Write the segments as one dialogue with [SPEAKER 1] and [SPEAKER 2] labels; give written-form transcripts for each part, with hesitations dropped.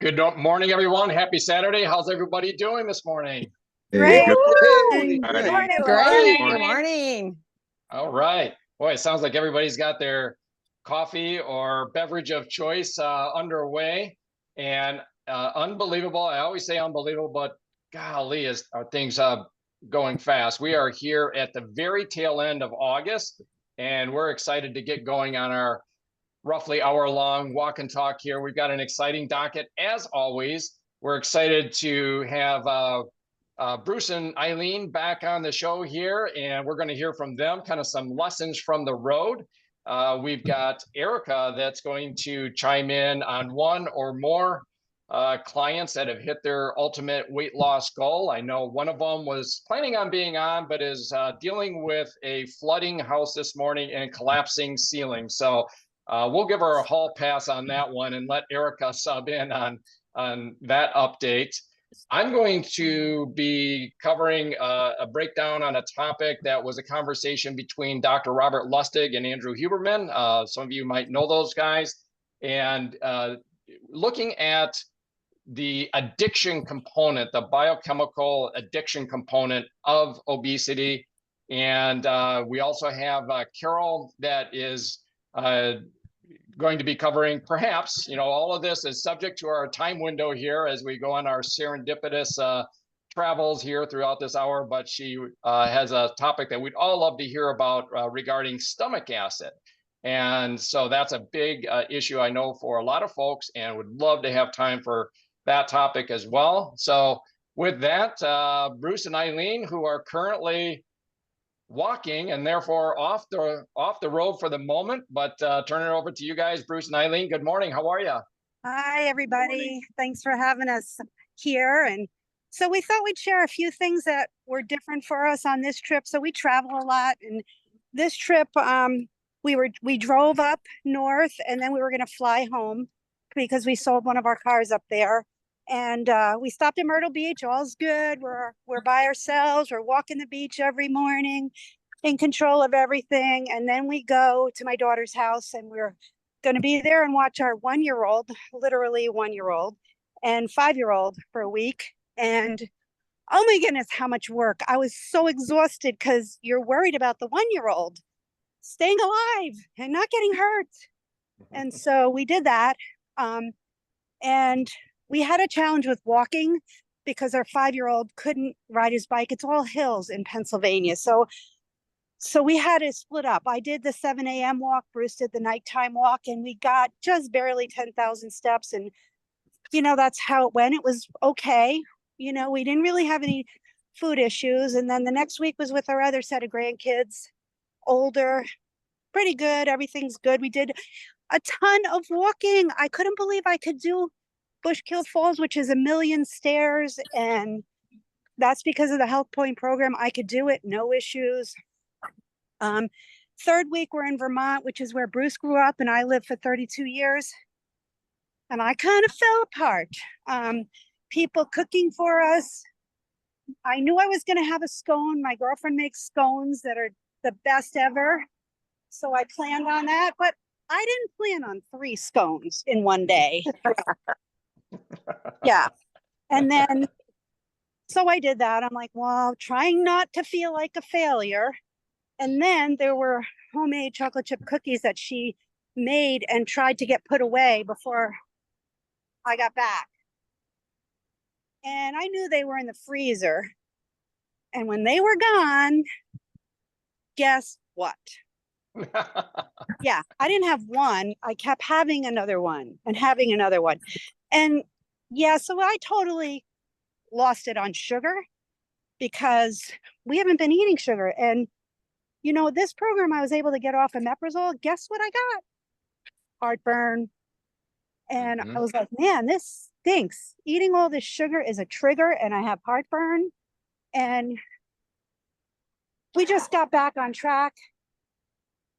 [SPEAKER 1] Good morning, everyone. Happy Saturday. How's everybody doing this morning?
[SPEAKER 2] Great.
[SPEAKER 3] Good
[SPEAKER 2] Good
[SPEAKER 3] morning.
[SPEAKER 2] morning.
[SPEAKER 4] Great.
[SPEAKER 3] Good
[SPEAKER 4] Good morning.
[SPEAKER 1] All right. Boy, it sounds like everybody's got their coffee or beverage of choice underway. And unbelievable. I always say unbelievable, but golly, are things going fast. We are here at the very tail end of August, and we're excited to get going on our roughly hour-long walk and talk here. We've got an exciting docket, as always. We're excited to have Bruce and Eileen back on the show here, and we're going to hear from them, kind of some lessons from the road. We've got Erica that's going to chime in on one or more clients that have hit their ultimate weight loss goal. I know one of them was planning on being on, but is dealing with a flooding house this morning and collapsing ceiling. So we'll give her a hall pass on that one and let Erica sub in on that update. I'm going to be covering a breakdown on a topic that was a conversation between Dr. Robert Lustig and Andrew Huberman. Some of you might know those guys. And looking at the addiction component, the biochemical addiction component of obesity. And we also have Carol that is going to be covering, perhaps, all of this is subject to our time window here as we go on our serendipitous travels here throughout this hour, but she has a topic that we'd all love to hear about regarding stomach acid. And so that's a big issue, I know, for a lot of folks, and would love to have time for that topic as well. So with that, Bruce and Eileen, who are currently walking and therefore off the road for the moment, but turn it over to you guys, Bruce and Eileen. Good morning. How are you?
[SPEAKER 2] Hi, everybody. Thanks for having us here. And so we thought we'd share a few things that were different for us on this trip. So we travel a lot, and this trip, we drove up north, and then we were going to fly home because we sold one of our cars up there. And we stopped at Myrtle Beach. All's good. We're by ourselves. We're walking the beach every morning, in control of everything. And then we go to my daughter's house, and we're going to be there and watch our 1-year-old, literally 1-year-old, and 5-year-old for a week. And oh my goodness, how much work. I was so exhausted because you're worried about the 1-year-old staying alive and not getting hurt. And so we did that. And we had a challenge with walking because our 5-year-old couldn't ride his bike. It's all hills in Pennsylvania. So we had to split up. I did the 7 a.m. walk. Bruce did the nighttime walk, and we got just barely 10,000 steps. And, that's how it went. It was okay. We didn't really have any food issues. And then the next week was with our other set of grandkids, older, pretty good. Everything's good. We did a ton of walking. I couldn't believe I could do Bushkill Falls, which is 1,000,000 stairs, and that's because of the HealthPointe program. I could do it, no issues. Third week, we're in Vermont, which is where Bruce grew up, and I lived for 32 years, and I kind of fell apart. People cooking for us. I knew I was going to have a scone. My girlfriend makes scones that are the best ever, so I planned on that, but I didn't plan on 3 scones in one day. Yeah. And then, so I did that. I'm like, well, trying not to feel like a failure. And then there were homemade chocolate chip cookies that she made and tried to get put away before I got back. And I knew they were in the freezer. And when they were gone, guess what? Yeah, I didn't have one. I kept having another one and having another one. And yeah, so I totally lost it on sugar because we haven't been eating sugar. And, this program, I was able to get off of omeprazole. Guess what I got? Heartburn. And I was like, man, this stinks. Eating all this sugar is a trigger, and I have heartburn. And we just got back on track.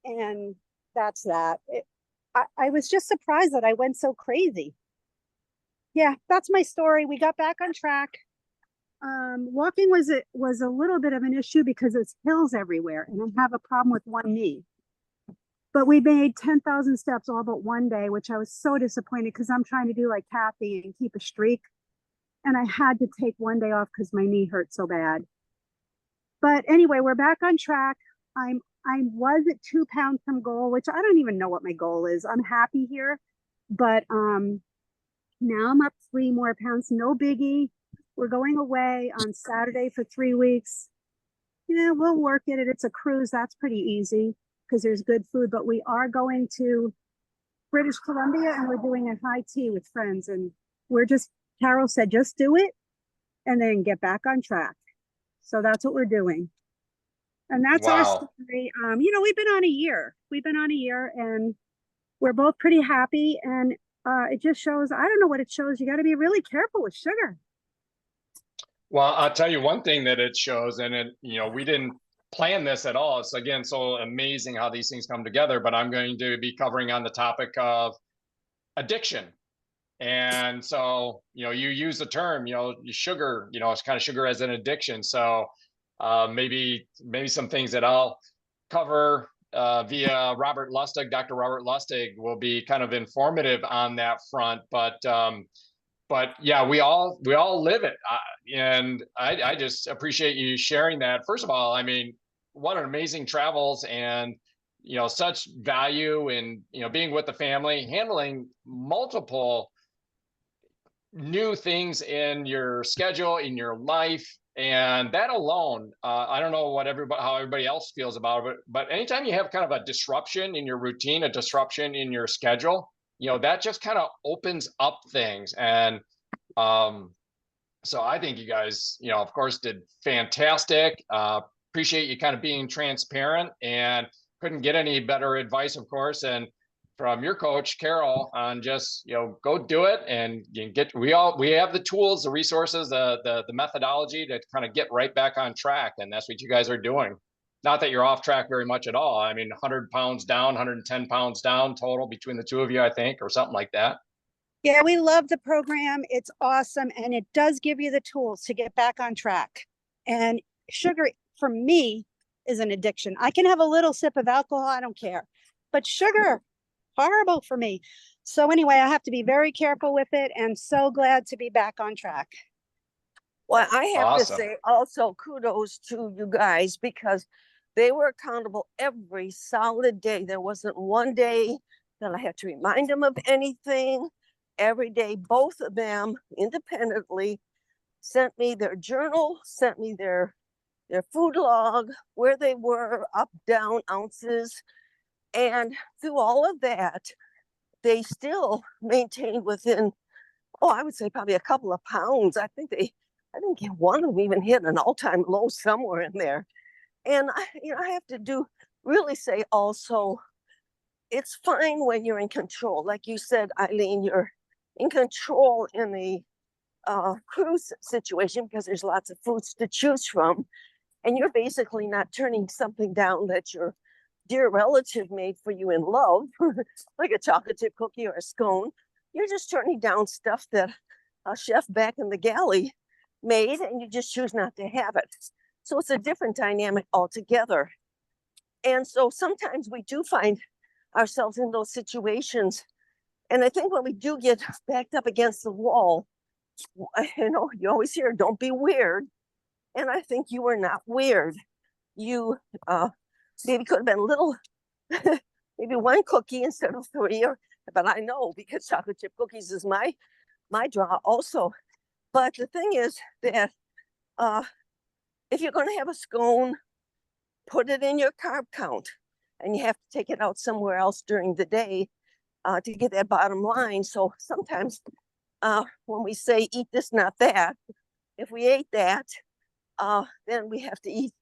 [SPEAKER 2] And that's that. I was just surprised that I went so crazy. Yeah, that's my story. We got back on track. Walking was a little bit of an issue because it's hills everywhere, and I have a problem with one knee. But we made 10,000 steps all but one day, which I was so disappointed because I'm trying to do like Kathy and keep a streak. And I had to take one day off because my knee hurt so bad. But anyway, we're back on track. I was at 2 pounds from goal, which I don't even know what my goal is. I'm happy here, but now I'm up 3 more pounds. No biggie. We're going away on Saturday for 3 weeks. Yeah, we'll work it. It's a cruise. That's pretty easy because there's good food. But we are going to British Columbia and we're doing a high tea with friends. And Carol said, just do it and then get back on track. So that's what we're doing. And that's our
[SPEAKER 1] Wow.
[SPEAKER 2] story. We've been on a year. And we're both pretty happy. And it just shows, I don't know what it shows. You got to be really careful with sugar.
[SPEAKER 1] Well, I'll tell you one thing that it shows, and we didn't plan this at all. It's again so amazing how these things come together. But I'm going to be covering on the topic of addiction. And so, you use the term, sugar, it's kind of sugar as an addiction. So maybe some things that I'll cover via Robert Lustig, Dr. Robert Lustig, will be kind of informative on that front. But yeah, we all live it. And I just appreciate you sharing that. First of all, I mean, what an amazing travels, and such value in being with the family, handling multiple new things in your schedule, in your life. And that alone, I don't know how everybody else feels about it, but anytime you have kind of a disruption in your routine, a disruption in your schedule, that just kind of opens up things. And so I think you guys, of course, did fantastic. Appreciate you kind of being transparent, and couldn't get any better advice, of course. And from your coach, Carol, on just, go do it. And we have the tools, the resources, the methodology to kind of get right back on track. And that's what you guys are doing. Not that you're off track very much at all. I mean, 100 pounds down, 110 pounds down total between the two of you, I think, or something like that.
[SPEAKER 2] Yeah, we love the program. It's awesome. And it does give you the tools to get back on track. And sugar, for me, is an addiction. I can have a little sip of alcohol, I don't care. But sugar, horrible for me. So anyway, I have to be very careful with it, and so glad to be back on track.
[SPEAKER 3] Well, I have
[SPEAKER 1] Awesome.
[SPEAKER 3] to say also kudos to you guys, because they were accountable every solid day. There wasn't one day that I had to remind them of anything. Every day, both of them independently sent me their journal, sent me their food log, where they were, up, down, ounces. And through all of that, they still maintained within, I would say probably a couple of pounds. I think one of them even hit an all-time low somewhere in there. And I have to really say also, it's fine when you're in control. Like you said, Eileen, you're in control in the cruise situation because there's lots of foods to choose from. And you're basically not turning something down that your dear relative made for you in love, like a chocolate chip cookie or a scone. You're just turning down stuff that a chef back in the galley made, and you just choose not to have it. So it's a different dynamic altogether. And so sometimes we do find ourselves in those situations. And I think when we do get backed up against the wall, you always hear, don't be weird. And I think you were not weird. You maybe could have been a little, maybe one cookie instead of 3, but I know, because chocolate chip cookies is my draw also. But the thing is that if you're going to have a scone, put it in your carb count, and you have to take it out somewhere else during the day to get that bottom line. So sometimes when we say eat this, not that, if we ate that, then we have to eat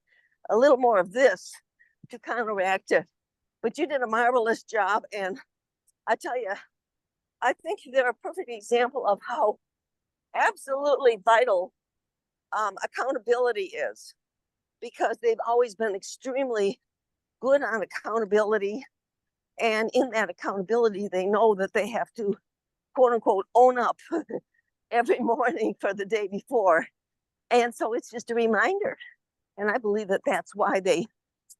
[SPEAKER 3] a little more of this to counteract it. But you did a marvelous job. And I tell you, I think they're a perfect example of how absolutely vital accountability is, because they've always been extremely good on accountability. And in that accountability, they know that they have to, quote unquote, own up every morning for the day before. And so it's just a reminder. And I believe that that's why they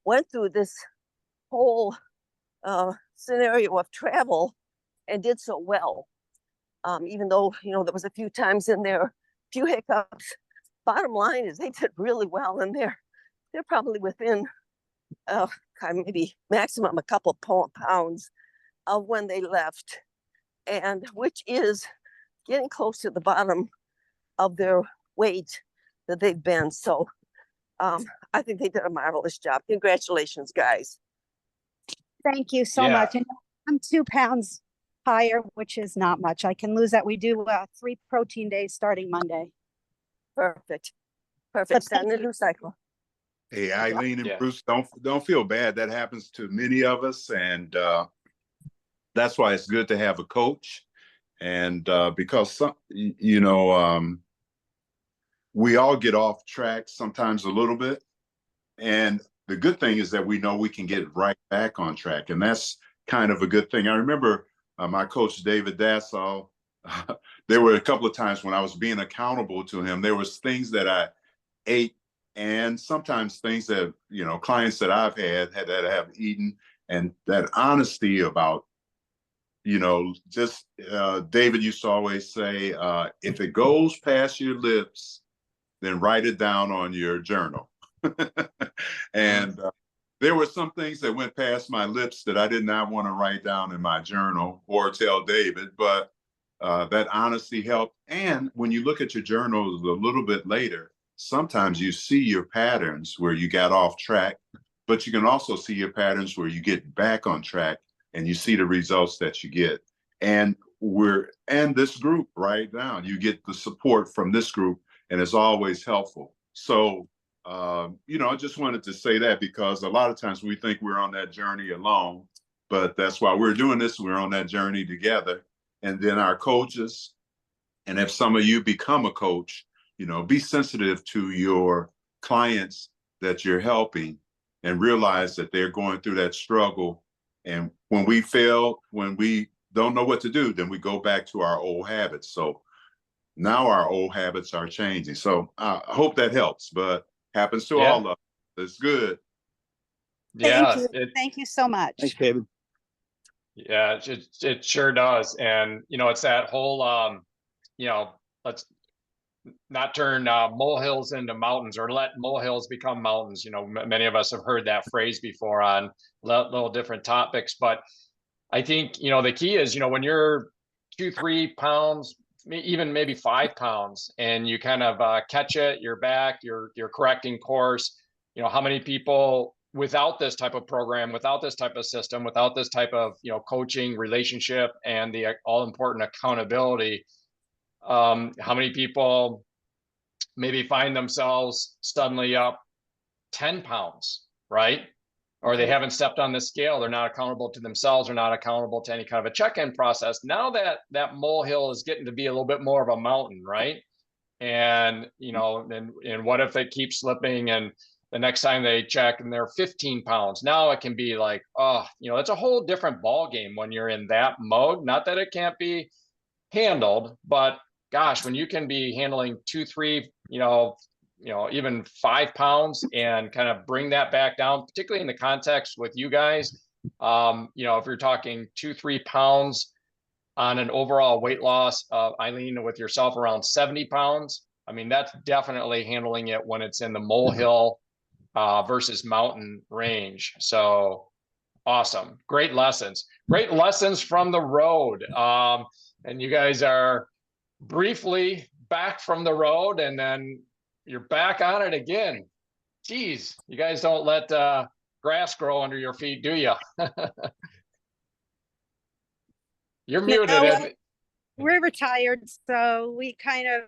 [SPEAKER 3] went through this whole scenario of travel and did so well. Even though, there was a few times in there, a few hiccups. Bottom line is they did really well, and they're probably within maybe maximum a couple pounds of when they left, and which is getting close to the bottom of their weight that they've been. So I think they did a marvelous job. Congratulations, guys.
[SPEAKER 2] Thank you so much. And I'm 2 pounds higher, which is not much. I can lose that. We do 3 protein days starting Monday.
[SPEAKER 3] Perfect.
[SPEAKER 2] But
[SPEAKER 3] Starting a new cycle.
[SPEAKER 4] Hey, Eileen and
[SPEAKER 1] Yeah.
[SPEAKER 4] Bruce, don't feel bad. That happens to many of us, and that's why it's good to have a coach. And because we all get off track sometimes a little bit, and the good thing is that we know we can get right back on track, and that's kind of a good thing. I remember my coach David Dassall. There were a couple of times when I was being accountable to him. There was things that I ate, and sometimes things that clients that I've had that have eaten, and that honesty about just David used to always say, if it goes past your lips, then write it down on your journal. And there were some things that went past my lips that I did not want to write down in my journal or tell David, but that honesty helped. And when you look at your journals a little bit later, sometimes you see your patterns where you got off track, but you can also see your patterns where you get back on track and you see the results that you get. And this group right now, you get the support from this group, and it's always helpful. So, I just wanted to say that because a lot of times we think we're on that journey alone, but that's why we're doing this. We're on that journey together. And then our coaches, and if some of you become a coach, be sensitive to your clients that you're helping and realize that they're going through that struggle. And when we fail, when we don't know what to do, then we go back to our old habits. So now our old habits are changing. So I hope that helps, but happens to all of us. It's good.
[SPEAKER 1] Yeah.
[SPEAKER 2] Thank you so much.
[SPEAKER 4] Thanks, David.
[SPEAKER 1] Yeah, it sure does. And, it's that whole, let's not turn molehills into mountains, or let molehills become mountains. Many of us have heard that phrase before on little different topics, but I think, the key is, when you're 2-3 pounds, even maybe 5 pounds, and you kind of catch it, you're back, you're correcting course. How many people without this type of program, without this type of system, without this type of, coaching relationship and the all important accountability, how many people maybe find themselves suddenly up 10 pounds, right? Or they haven't stepped on the scale. They're not accountable to themselves. They're not accountable to any kind of a check-in process. Now that molehill is getting to be a little bit more of a mountain, right? And, and what if it keeps slipping, and the next time they check and they're 15 pounds, now it can be like, it's a whole different ball game when you're in that mode. Not that it can't be handled, but gosh, when you can be handling 2, 3, even 5 pounds and kind of bring that back down, particularly in the context with you guys, if you're talking 2-3 pounds on an overall weight loss, Eileen, with yourself around 70 pounds, I mean, that's definitely handling it when it's in the molehill versus mountain range. So awesome. Great lessons from the road. And you guys are briefly back from the road, and then you're back on it again. Geez, you guys don't let grass grow under your feet, do you? You're muted.
[SPEAKER 2] No, we're retired, so we kind of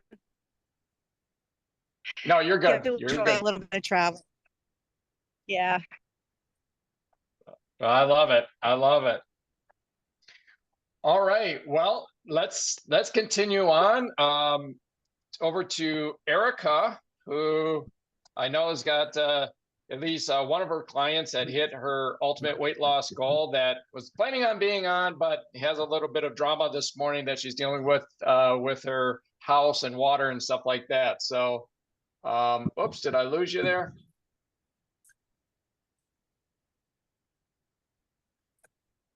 [SPEAKER 1] No, you're good.
[SPEAKER 2] do
[SPEAKER 1] You're
[SPEAKER 2] enjoy
[SPEAKER 1] good.
[SPEAKER 2] a little bit of travel. Yeah.
[SPEAKER 1] I love it. I love it. All right. Well, let's continue on. Over to Erica, who I know has got at least one of her clients that hit her ultimate weight loss goal, that was planning on being on, but has a little bit of drama this morning that she's dealing with her house and water and stuff like that. So, oops, did I lose you there?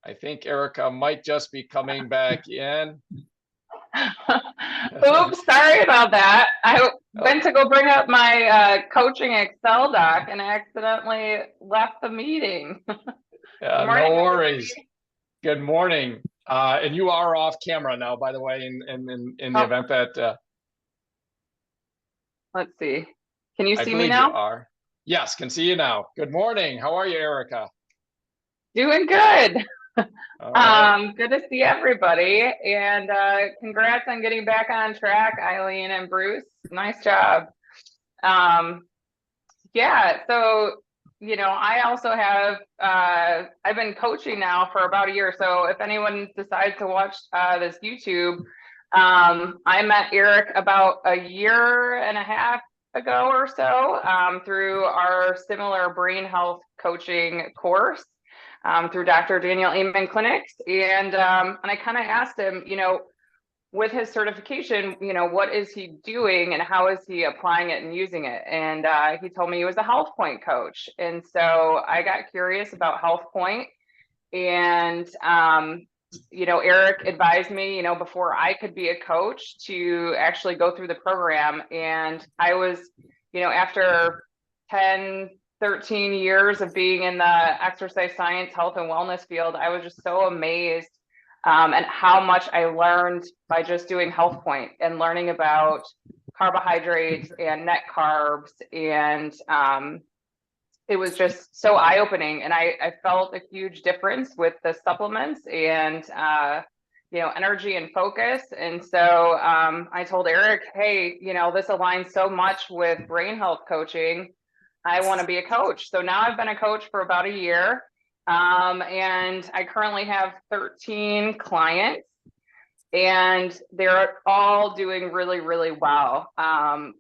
[SPEAKER 1] I think Erica might just be coming back in.
[SPEAKER 5] Oops, sorry about that. I went to go bring up my coaching Excel doc and accidentally left the meeting.
[SPEAKER 1] Yeah,
[SPEAKER 5] Morning,
[SPEAKER 1] no worries.
[SPEAKER 5] everybody.
[SPEAKER 1] Good morning. And you are off camera now, by the way, in the
[SPEAKER 5] Oh.
[SPEAKER 1] event that
[SPEAKER 5] Let's see. Can you
[SPEAKER 1] I
[SPEAKER 5] see
[SPEAKER 1] believe
[SPEAKER 5] me now?
[SPEAKER 1] you are. Yes, can see you now. Good morning. How are you, Erica?
[SPEAKER 5] Doing good.
[SPEAKER 1] All right.
[SPEAKER 5] Good to see everybody, and congrats on getting back on track, Eileen and Bruce. Nice job. Yeah, so I also have I've been coaching now for about a year. So if anyone decides to watch this YouTube, I met Eric about a year and a half ago or so through our similar brain health coaching course. Through Dr. Daniel Amen Clinics. And I kind of asked him, with his certification, what is he doing and how is he applying it and using it? And he told me he was a HealthPointe coach. And so I got curious about HealthPointe. And, Eric advised me, before I could be a coach to actually go through the program. And I was, after 13 years of being in the exercise science, health and wellness field, I was just so amazed at how much I learned by just doing HealthPointe and learning about carbohydrates and net carbs. And it was just so eye-opening. And I felt a huge difference with the supplements and energy and focus. And so I told Eric, hey, this aligns so much with brain health coaching. I want to be a coach. So now I've been a coach for about a year. And I currently have 13 clients and they're all doing really, really well.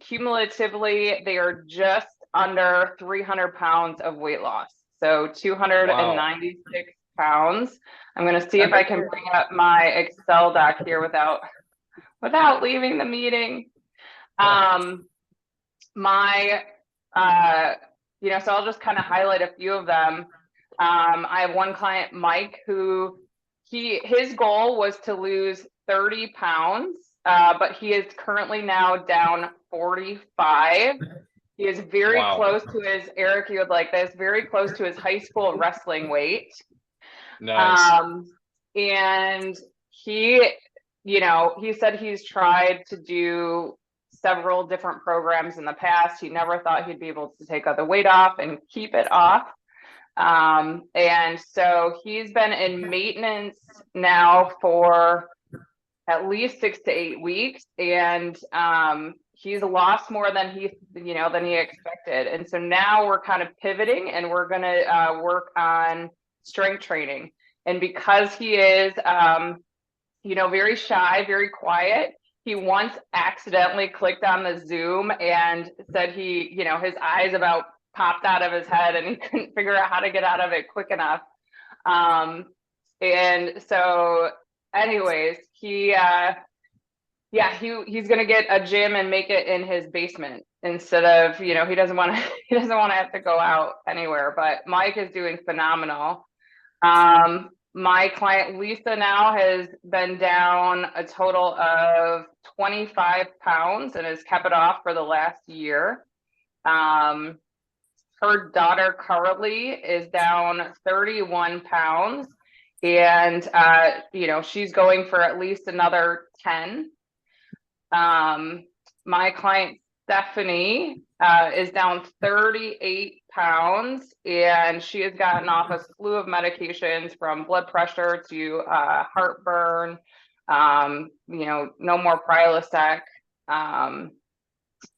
[SPEAKER 5] Cumulatively, they are just under 300 pounds of weight loss. So 296 pounds. I'm going to see if I can bring up my Excel doc here without leaving the meeting. So I'll just kind of highlight a few of them. I have one client, Mike, who his goal was to lose 30 pounds, but he is currently now down 45. He is very close to his, Eric, you would like this, very close to his high school wrestling weight.
[SPEAKER 1] Nice.
[SPEAKER 5] And he said he's tried to do several different programs in the past. He never thought he'd be able to take the weight off and keep it off. And so he's been in maintenance now for at least 6 to 8 weeks. And he's lost more than he expected. And so now we're kind of pivoting and we're going to work on strength training. And because he is, very shy, very quiet, he once accidentally clicked on the Zoom and said his eyes about popped out of his head and he couldn't figure out how to get out of it quick enough. And so anyways, he's going to get a gym and make it in his basement instead of, he doesn't want to have to go out anywhere, but Mike is doing phenomenal. My client Lisa now has been down a total of 25 pounds and has kept it off for the last year. Her daughter Carly is down 31 pounds and, she's going for at least another 10. My client Stephanie is down 38 pounds and she has gotten off a slew of medications from blood pressure to heartburn, no more Prilosec.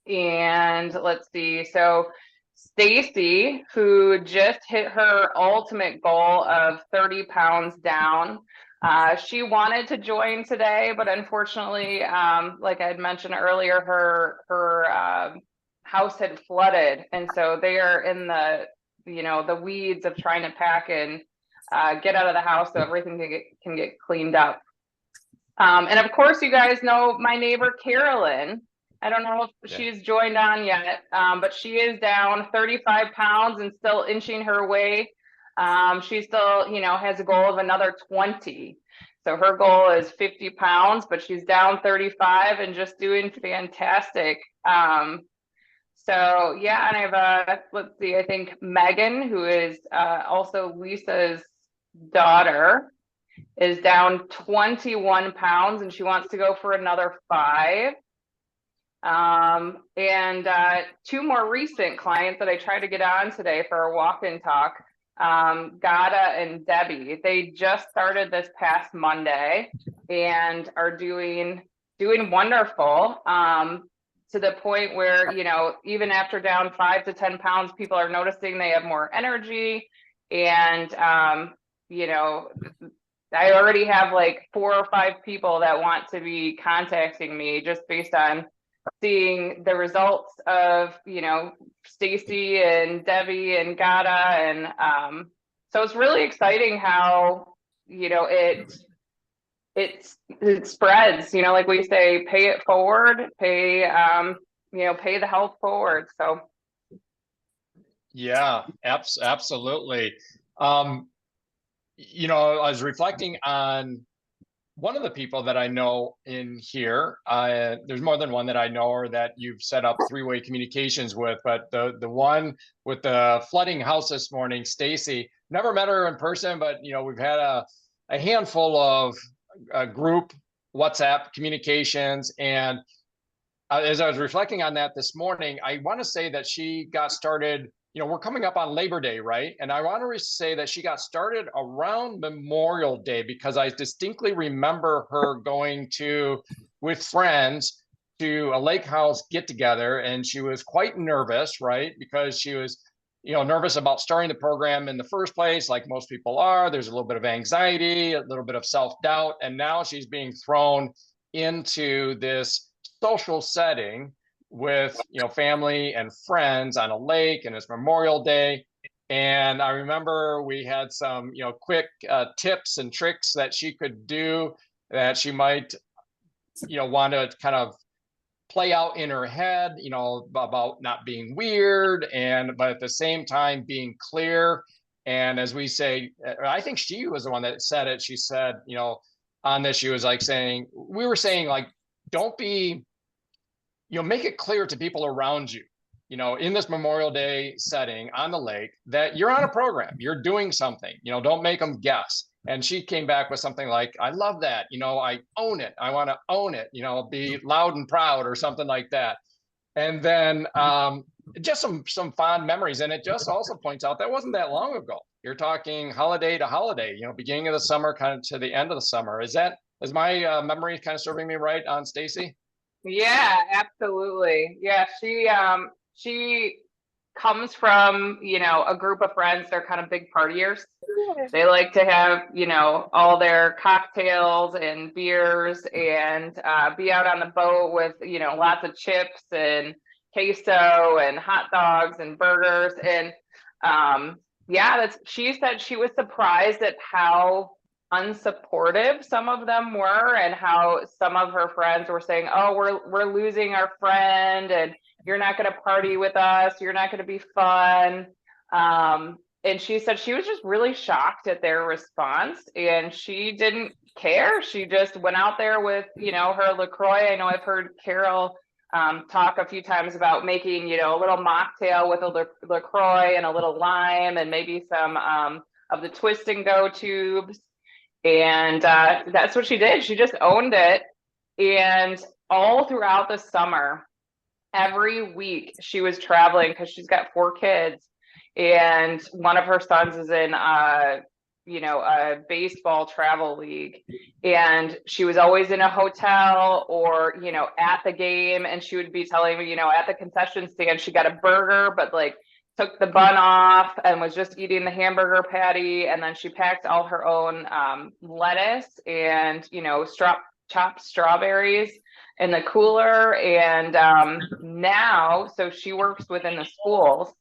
[SPEAKER 5] And let's see, so Stacy, who just hit her ultimate goal of 30 pounds down, she wanted to join today, but unfortunately, like I had mentioned earlier, her house had flooded. And so they are in the weeds of trying to pack and get out of the house so everything can get cleaned up. And of course, you guys know my neighbor, Carolyn. I don't know if she's joined on yet, but she is down 35 pounds and still inching her way She still, you know, has a goal of another 20. So her goal is 50 pounds, but she's down 35 and just doing fantastic. So yeah, and I have let's see, I think Megan, who is also Lisa's daughter, is down 21 pounds and she wants to go for another 5. And 2 more recent clients that I tried to get on today for a walk-in talk, Gada and Debbie. They just started this past Monday and are doing wonderful. To the point where, you know, even after down 5 to 10 pounds, people are noticing they have more energy. And, you know, I already have like 4 or 5 people that want to be contacting me just based on seeing the results of, you know, Stacy and Debbie and Gada. And so it's really exciting how, you know, it spreads, you know, like we say, pay it forward, pay, you know, pay the health forward. So.
[SPEAKER 1] Yeah, absolutely. You know, I was reflecting on one of the people that I know in here. There's more than one that I know or that you've set up 3-way communications with, but the one with the flooding house this morning, Stacy, never met her in person, but you know, we've had a handful of group WhatsApp communications. And as I was reflecting on that this morning, I want to say that she got started, you know, we're coming up on Labor Day, right? And I want to say that she got started around Memorial Day because I distinctly remember her going with friends to a lake house get together, and she was quite nervous, right? Because she was, you know, nervous about starting the program in the first place, like most people are. There's a little bit of anxiety, a little bit of self-doubt, and now she's being thrown into this social setting with, you know, family and friends on a lake, and it's Memorial Day. And I remember we had some, you know, quick tips and tricks that she could do that she might, you know, want to kind of play out in her head, you know, about not being weird, but at the same time being clear. And as we say, I think she was the one that said it. She said, you know, on this, she was like we were saying like, don't be, you know, make it clear to people around you, you know, in this Memorial Day setting on the lake, that you're on a program, you're doing something, you know, don't make them guess. And she came back with something like, I love that, you know, I own it. I want to own it, you know, be loud and proud or something like that. And then just some fond memories. And it just also points out that wasn't that long ago. You're talking holiday to holiday, you know, beginning of the summer, kind of to the end of the summer. Is my memory kind of serving me right on Stacy?
[SPEAKER 5] Yeah, absolutely. Yeah, she comes from, you know, a group of friends. They're kind of big partiers. They like to have, you know, all their cocktails and beers and be out on the boat with, you know, lots of chips and queso and hot dogs and burgers. And yeah, she said she was surprised at how unsupportive some of them were, and how some of her friends were saying, oh, we're losing our friend, and you're not going to party with us, you're not going to be fun. And she said she was just really shocked at their response, and she didn't care. She just went out there with, you know, her LaCroix. I know I've heard Carol talk a few times about making, you know, a little mocktail with a LaCroix and a little lime and maybe some of the twist and go tubes. And that's what she did. She just owned it. And all throughout the summer, every week she was traveling, because she's got 4 kids. And one of her sons is in, you know, a baseball travel league. And she was always in a hotel or, you know, at the game. And she would be telling me, you know, at the concession stand, she got a burger, but like took the bun off and was just eating the hamburger patty. And then she packed all her own lettuce and, you know, chopped strawberries in the cooler. And now, so she works within the schools.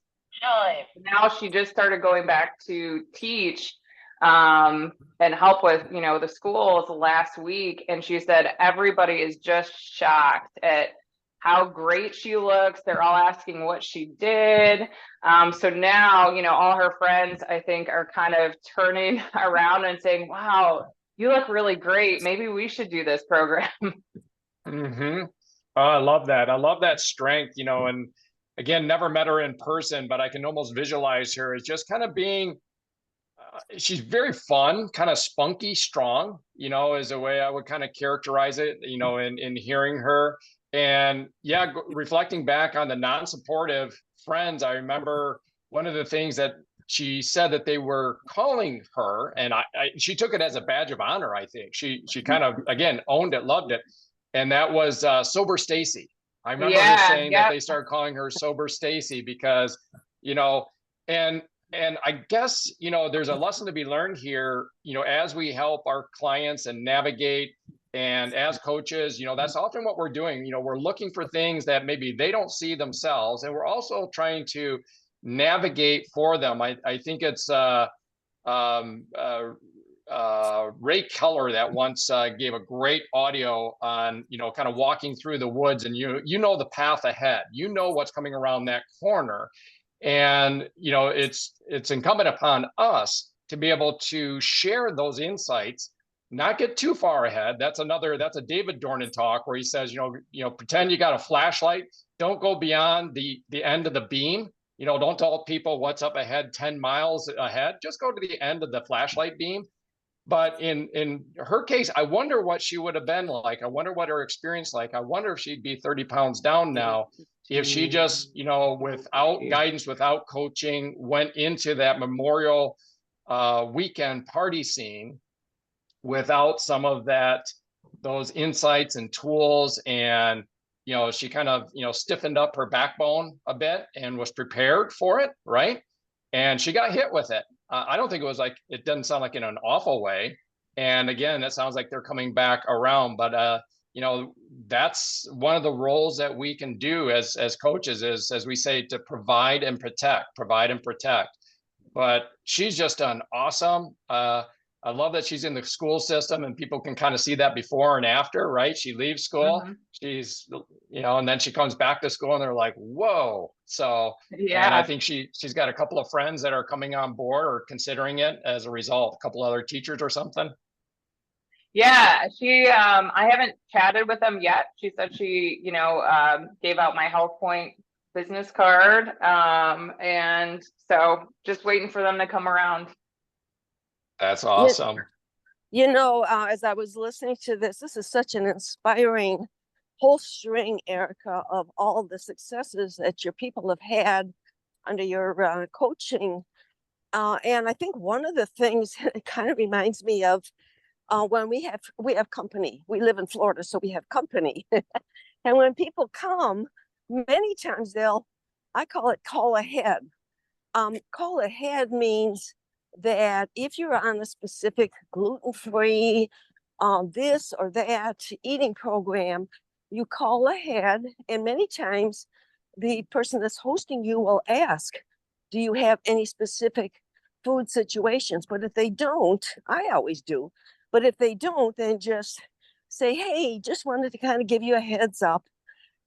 [SPEAKER 5] Now she just started going back to teach and help with, you know, the schools last week. And she said everybody is just shocked at how great she looks. They're all asking what she did. So now, you know, all her friends, I think, are kind of turning around and saying, wow, you look really great. Maybe we should do this program.
[SPEAKER 1] Mm-hmm. Oh, I love that. I love that strength, you know, and again, never met her in person, but I can almost visualize her as just kind of being, she's very fun, kind of spunky, strong, you know, is a way I would kind of characterize it, you know, in hearing her. And yeah, reflecting back on the non-supportive friends, I remember one of the things that she said that they were calling her, and she took it as a badge of honor. I think she kind of, again, owned it, loved it, and that was Sober Stacy. I remember her saying that they started calling her Sober Stacy because, you know, and I guess, you know, there's a lesson to be learned here, you know, as we help our clients and navigate, and as coaches, you know, that's often what we're doing. You know, we're looking for things that maybe they don't see themselves, and we're also trying to navigate for them. I think it's Ray Keller that once gave a great audio on, you know, kind of walking through the woods, and you know the path ahead, you know what's coming around that corner, and you know it's incumbent upon us to be able to share those insights, not get too far ahead. That's a David Dornan talk where he says, you know, pretend you got a flashlight, don't go beyond the end of the beam. You know, don't tell people what's up ahead 10 miles ahead, just go to the end of the flashlight beam. But in her case, I wonder what she would have been like. I wonder what her experience like. I wonder if she'd be 30 pounds down now if she just, you know, without guidance, without coaching, went into that Memorial weekend party scene without some of those insights and tools. And, you know, she kind of, you know, stiffened up her backbone a bit and was prepared for it, right? And she got hit with it. I don't think it doesn't sound like in an awful way. And again, it sounds like they're coming back around, but you know, that's one of the roles that we can do as coaches is, as we say, to provide and protect. But she's just done awesome. I love that she's in the school system and people can kind of see that before and after, right? She leaves school, she's, you know, and then she comes back to school and they're like, whoa. So, and I think she's got a couple of friends that are coming on board or considering it as a result, a couple other teachers or something.
[SPEAKER 5] Yeah, I haven't chatted with them yet. She said she, you know, gave out my HealthPointe business card. And so just waiting for them to come around.
[SPEAKER 1] That's awesome.
[SPEAKER 3] You know, as I was listening to this is such an inspiring whole string, Erica, of all the successes that your people have had under your coaching. And I think one of the things it kind of reminds me of when we have company. We live in Florida, so we have company. And when people come, many times I call it call ahead. Call ahead means that if you're on a specific gluten-free, this or that eating program, you call ahead, and many times the person that's hosting you will ask, do you have any specific food situations? But if they don't, I always do, but if they don't, then just say, hey, just wanted to kind of give you a heads up,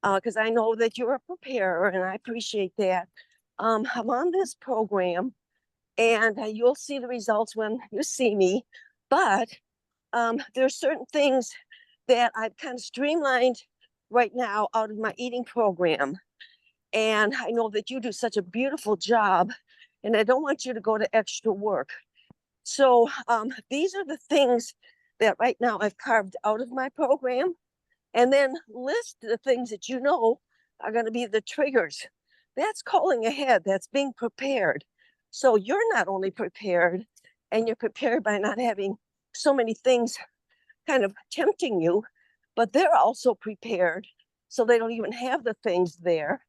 [SPEAKER 3] because I know that you're a preparer and I appreciate that. I'm on this program, and you'll see the results when you see me. But there's certain things that I've kind of streamlined right now out of my eating program. And I know that you do such a beautiful job, and I don't want you to go to extra work. So these are the things that right now I've carved out of my program, and then list the things that you know are going to be the triggers. That's calling ahead. That's being prepared. So you're not only prepared, and you're prepared by not having so many things kind of tempting you, but they're also prepared so they don't even have the things there.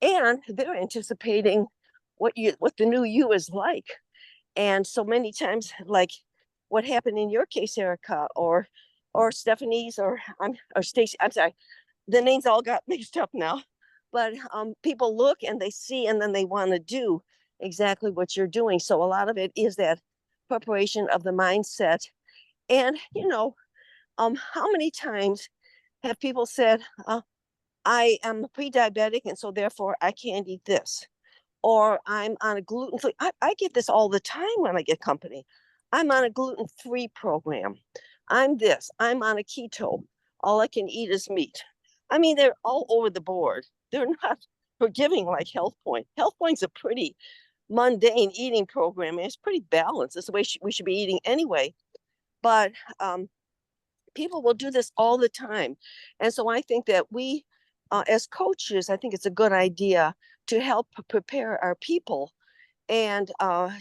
[SPEAKER 3] And they're anticipating what the new you is like. And so many times, like what happened in your case, Erica, or Stephanie's, or Stacy, I'm sorry, the names all got mixed up now. But people look and they see, and then they want to do exactly what you're doing. So a lot of it is that preparation of the mindset. And, you know, how many times have people said, I am pre-diabetic and so therefore I can't eat this. Or I'm on a gluten-free, I get this all the time when I get company. I'm on a gluten-free program. I'm this, I'm on a keto. All I can eat is meat. I mean, they're all over the board. They're not forgiving like HealthPointe. HealthPointe's a pretty mundane eating program. And it's pretty balanced. It's the way we should be eating anyway. But people will do this all the time. And so I think that we, as coaches, I think it's a good idea to help prepare our people and or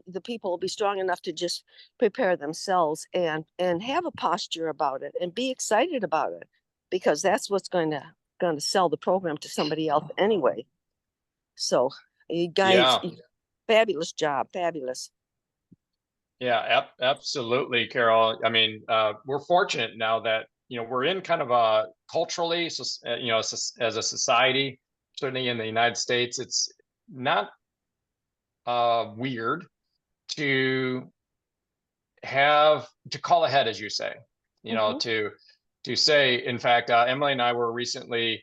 [SPEAKER 3] the people will be strong enough to just prepare themselves and have a posture about it and be excited about it, because that's what's going to sell the program to somebody else anyway. So you guys, fabulous job, fabulous.
[SPEAKER 1] Yeah, absolutely, Carol. I mean, we're fortunate now that, we're in kind of a culturally, as a society, certainly in the United States, it's not weird to call ahead, as you say, to say, in fact, Emily and I were recently,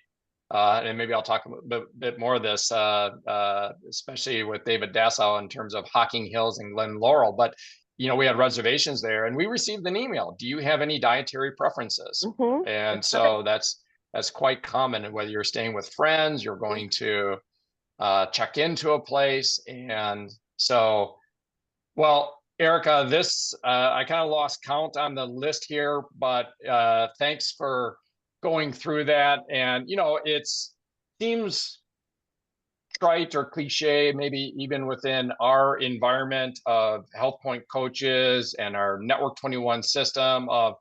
[SPEAKER 1] and maybe I'll talk a bit more of this, especially with David Dassow in terms of Hocking Hills and Glen Laurel, but we had reservations there and we received an email. Do you have any dietary preferences? And so that's quite common. And whether you're staying with friends, you're going to check into a place. And so, well, Erica, this, I kind of lost count on the list here, but thanks for going through that. And, it seems trite or cliche, maybe even within our environment of HealthPointe coaches and our Network 21 system of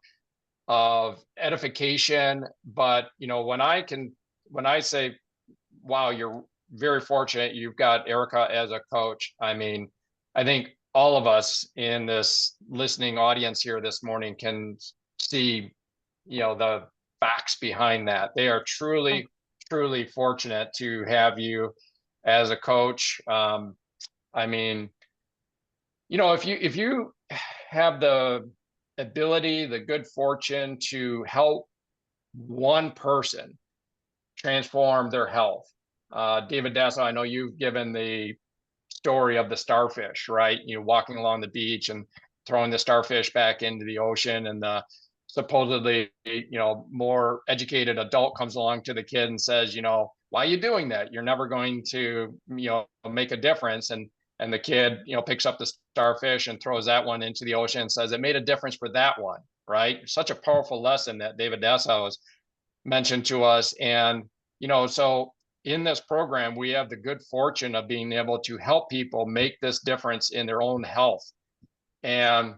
[SPEAKER 1] edification. But, when I say, wow, you're very fortunate, you've got Erica as a coach. I mean, I think all of us in this listening audience here this morning can see, the facts behind that. They are truly, truly fortunate to have you as a coach. I mean, if you have the ability, the good fortune to help one person transform their health. David Dassow, I know you've given the story of the starfish, right? Walking along the beach and throwing the starfish back into the ocean, and the supposedly, more educated adult comes along to the kid and says, why are you doing that? You're never going to, make a difference. And the kid, picks up the starfish and throws that one into the ocean and says it made a difference for that one, right? Such a powerful lesson that David Dassow has mentioned to us. And, so in this program, we have the good fortune of being able to help people make this difference in their own health. And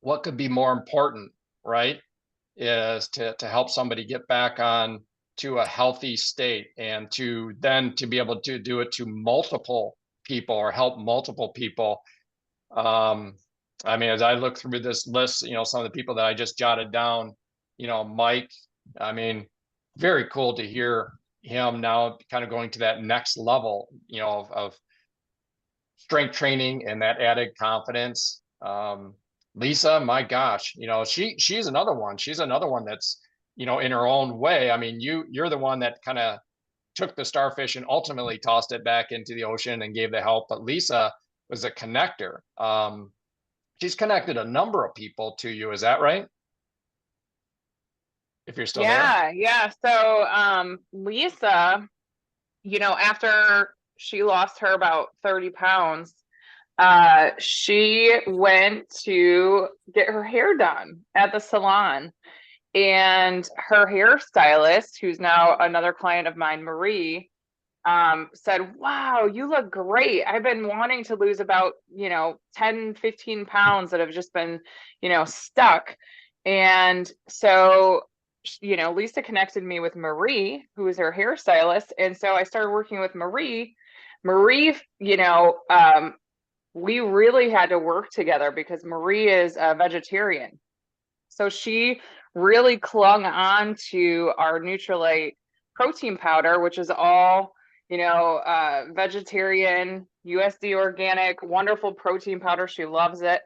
[SPEAKER 1] what could be more important, right, is to help somebody get back on to a healthy state, and to be able to do it to multiple people or help multiple people. I mean, as I look through this list, some of the people that I just jotted down, Mike, I mean, very cool to hear him now kind of going to that next level, of strength training and that added confidence. Lisa, my gosh, she's another one. She's another one that's, in her own way. I mean, you're the one that kind of took the starfish and ultimately tossed it back into the ocean and gave the help. But Lisa was a connector. She's connected a number of people to you. Is that right? If you're still there.
[SPEAKER 5] Yeah. So Lisa, after she lost her about 30 pounds, she went to get her hair done at the salon, and her hairstylist, who's now another client of mine, Marie, said, wow, you look great. I've been wanting to lose about, 10, 15 pounds that have just been, stuck. And so, Lisa connected me with Marie, who is her hairstylist. And so I started working with Marie. Marie, we really had to work together because Marie is a vegetarian. So she really clung on to our Nutrilite protein powder, which is all, vegetarian, USD organic, wonderful protein powder. She loves it.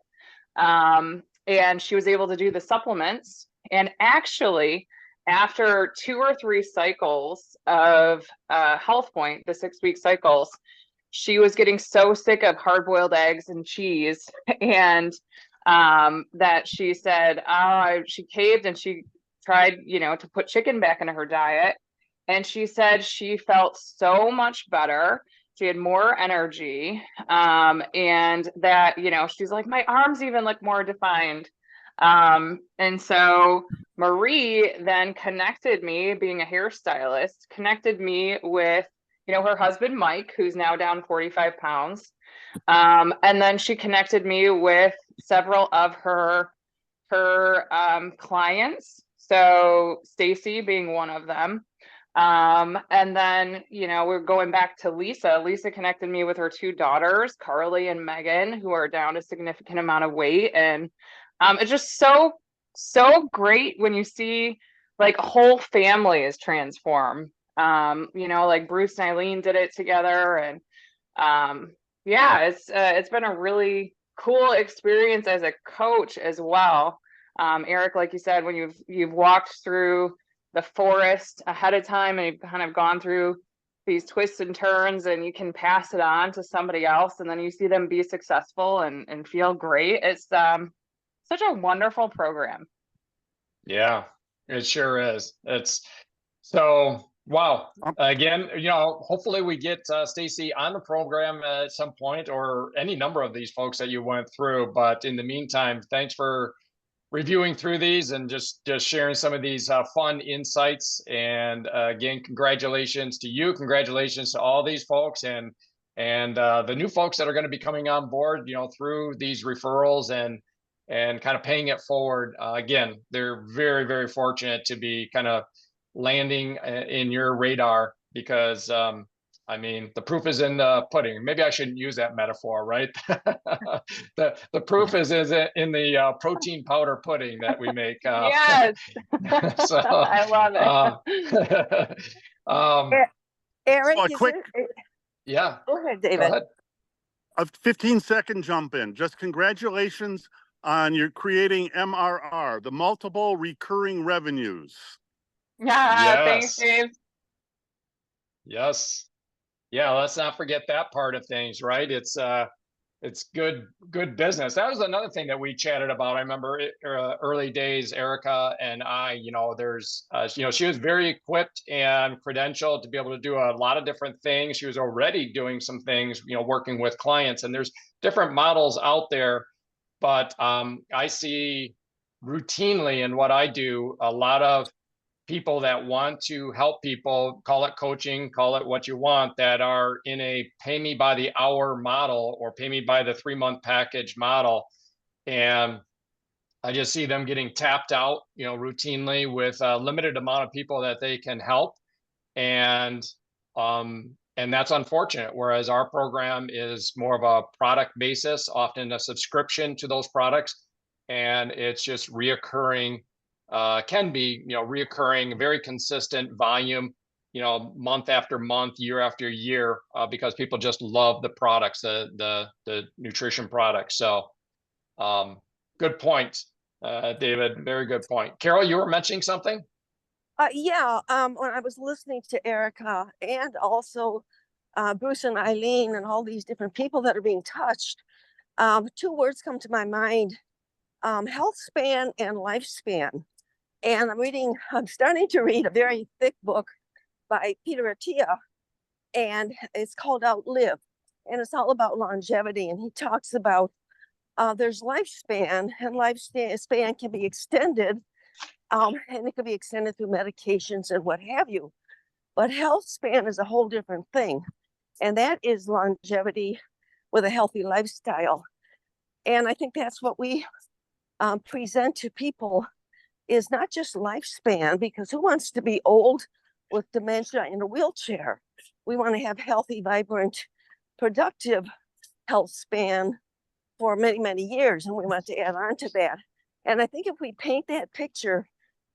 [SPEAKER 5] And she was able to do the supplements. And actually, after 2 or 3 cycles of HealthPointe, the 6-week cycles, she was getting so sick of hard-boiled eggs and cheese, and that she said, she caved and she tried, to put chicken back into her diet. And she said she felt so much better. She had more energy. And that, she's like, my arms even look more defined. And so Marie then connected me, being a hairstylist, connected me with, her husband, Mike, who's now down 45 pounds. And then she connected me with several of her clients. So Stacy being one of them. And then, we're going back to Lisa. Lisa connected me with her 2 daughters, Carly and Megan, who are down a significant amount of weight. And it's just so great when you see like whole families transform. Like Bruce and Eileen did it together. And yeah, it's been a really cool experience as a coach as well. Eric, like you said, when you've walked through the forest ahead of time and you've kind of gone through these twists and turns, and you can pass it on to somebody else, and then you see them be successful and feel great. It's such a wonderful program.
[SPEAKER 1] Yeah, it sure is. It's so wow. Again, hopefully we get Stacy on the program at some point, or any number of these folks that you went through. But in the meantime, thanks for reviewing through these and just sharing some of these fun insights. And again, congratulations to you. Congratulations to all these folks and the new folks that are going to be coming on board, through these referrals and kind of paying it forward. Again, they're very, very fortunate to be kind of landing in your radar, because the proof is in the pudding. Maybe I shouldn't use that metaphor, right? the proof is in the protein powder pudding that we make.
[SPEAKER 5] Yes.
[SPEAKER 1] So
[SPEAKER 5] I love it.
[SPEAKER 3] Eric,
[SPEAKER 1] yeah.
[SPEAKER 3] Go ahead, David.
[SPEAKER 1] Go ahead.
[SPEAKER 6] A 15-second jump in. Just congratulations on your creating MRR, the multiple recurring revenues.
[SPEAKER 5] Yeah, thanks, Dave.
[SPEAKER 1] Yes. Yeah, let's not forget that part of things, right? It's good business. That was another thing that we chatted about. I remember early days, Erica and I, there's, she was very equipped and credentialed to be able to do a lot of different things. She was already doing some things, working with clients, and there's different models out there. But I see routinely in what I do, a lot of people that want to help people, call it coaching, call it what you want, that are in a pay me by the hour model or pay me by the 3-month package model. And I just see them getting tapped out, routinely with a limited amount of people that they can help. And that's unfortunate. Whereas our program is more of a product basis, often a subscription to those products. And it's just reoccurring, can be, reoccurring, very consistent volume, month after month, year after year, because people just love the products, the nutrition products. So good point, David. Very good point. Carol, you were mentioning something?
[SPEAKER 3] Yeah, when I was listening to Erica and also Bruce and Eileen and all these different people that are being touched, 2 words come to my mind: health span and lifespan. And I'm starting to read a very thick book by Peter Attia, and it's called Outlive, and it's all about longevity. And he talks about there's lifespan, and lifespan can be extended, and it can be extended through medications and what have you. But health span is a whole different thing, and that is longevity with a healthy lifestyle. And I think that's what we present to people, is not just lifespan, because who wants to be old with dementia in a wheelchair? We want to have healthy, vibrant, productive health span for many, many years, and we want to add on to that. And I think if we paint that picture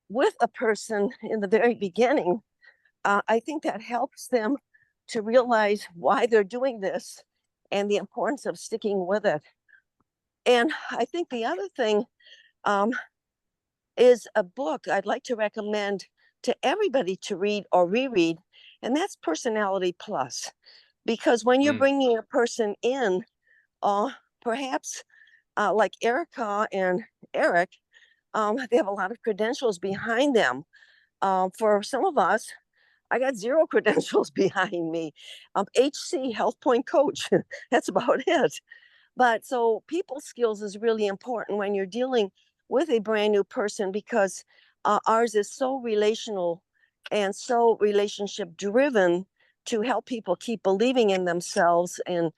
[SPEAKER 3] with a person in the very beginning, I think that helps them to realize why they're doing this and the importance of sticking with it. And I think the other thing is a book I'd like to recommend to everybody to read or reread, and that's Personality Plus. Because when you're bringing a person in, perhaps like Erica and Eric, they have a lot of credentials behind them. For some of us, I got 0 credentials behind me. HC, HealthPointe coach, that's about it. But so people skills is really important when you're dealing with a brand new person, because ours is so relational and so relationship driven to help people keep believing in themselves and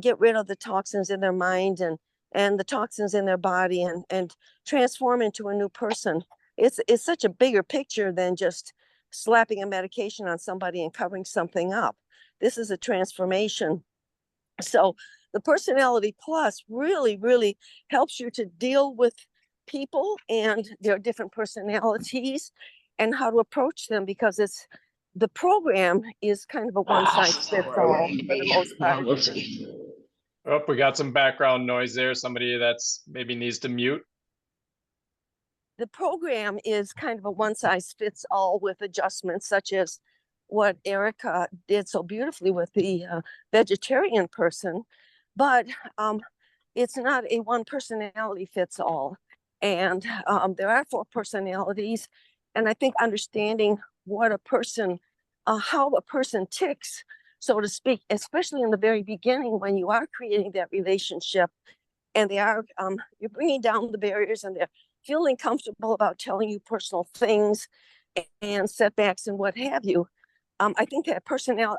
[SPEAKER 3] get rid of the toxins in their mind and the toxins in their body and transform into a new person. It's such a bigger picture than just slapping a medication on somebody and covering something up. This is a transformation. So the Personality Plus really, really helps you to deal with people and their different personalities and how to approach them, because the program is kind of a one size fits all for the most part.
[SPEAKER 1] Oh, we got some background noise there. Somebody that's maybe needs to mute.
[SPEAKER 3] The program is kind of a one size fits all with adjustments, such as what Erica did so beautifully with the vegetarian person, but it's not a one personality fits all. And there are 4 personalities. And I think understanding what a person, how a person ticks, so to speak, especially in the very beginning when you are creating that relationship, and they are, you're bringing down the barriers and they're feeling comfortable about telling you personal things and setbacks and what have you. I think that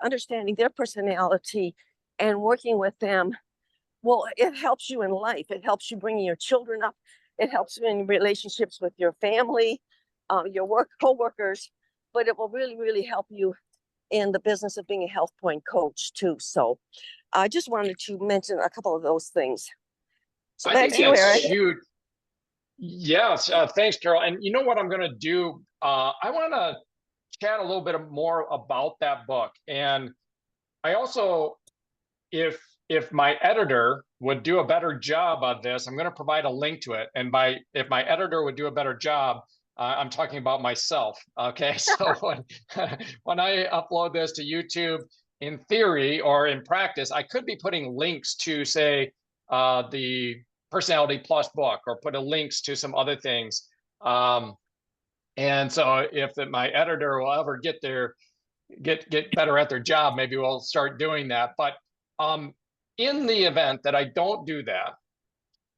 [SPEAKER 3] understanding their personality and working with them, well, it helps you in life. It helps you bringing your children up. It helps you in relationships with your family, your co-workers, but it will really, really help you in the business of being a HealthPointe coach too. So I just wanted to mention a couple of those things. So back to you, Eric.
[SPEAKER 1] Huge. Yes, thanks, Carol. And you know what I'm going to do? I want to chat a little bit more about that book. And I also, if my editor would do a better job of this, I'm going to provide a link to it. And if my editor would do a better job, I'm talking about myself. Okay, so when I upload this to YouTube, in theory or in practice, I could be putting links to, say, the Personality Plus book, or put a links to some other things. And so if my editor will ever get better at their job, maybe we'll start doing that. But in the event that I don't do that,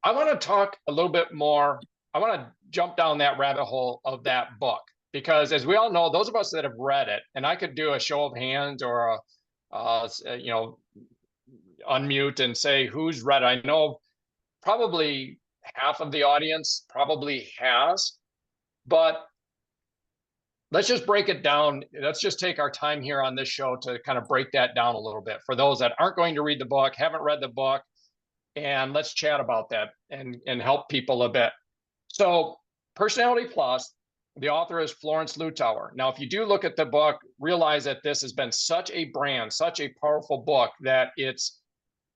[SPEAKER 1] I want to talk a little bit more. I want to jump down that rabbit hole of that book, because as we all know, those of us that have read it, and I could do a show of hands or unmute and say who's read it. I know probably half of the audience probably has, but let's just break it down. Let's just take our time here on this show to kind of break that down a little bit for those that aren't going to read the book, haven't read the book, and let's chat about that and help people a bit. So Personality Plus, the author is Florence Lutauer. Now, if you do look at the book, realize that this has been such a brand, such a powerful book that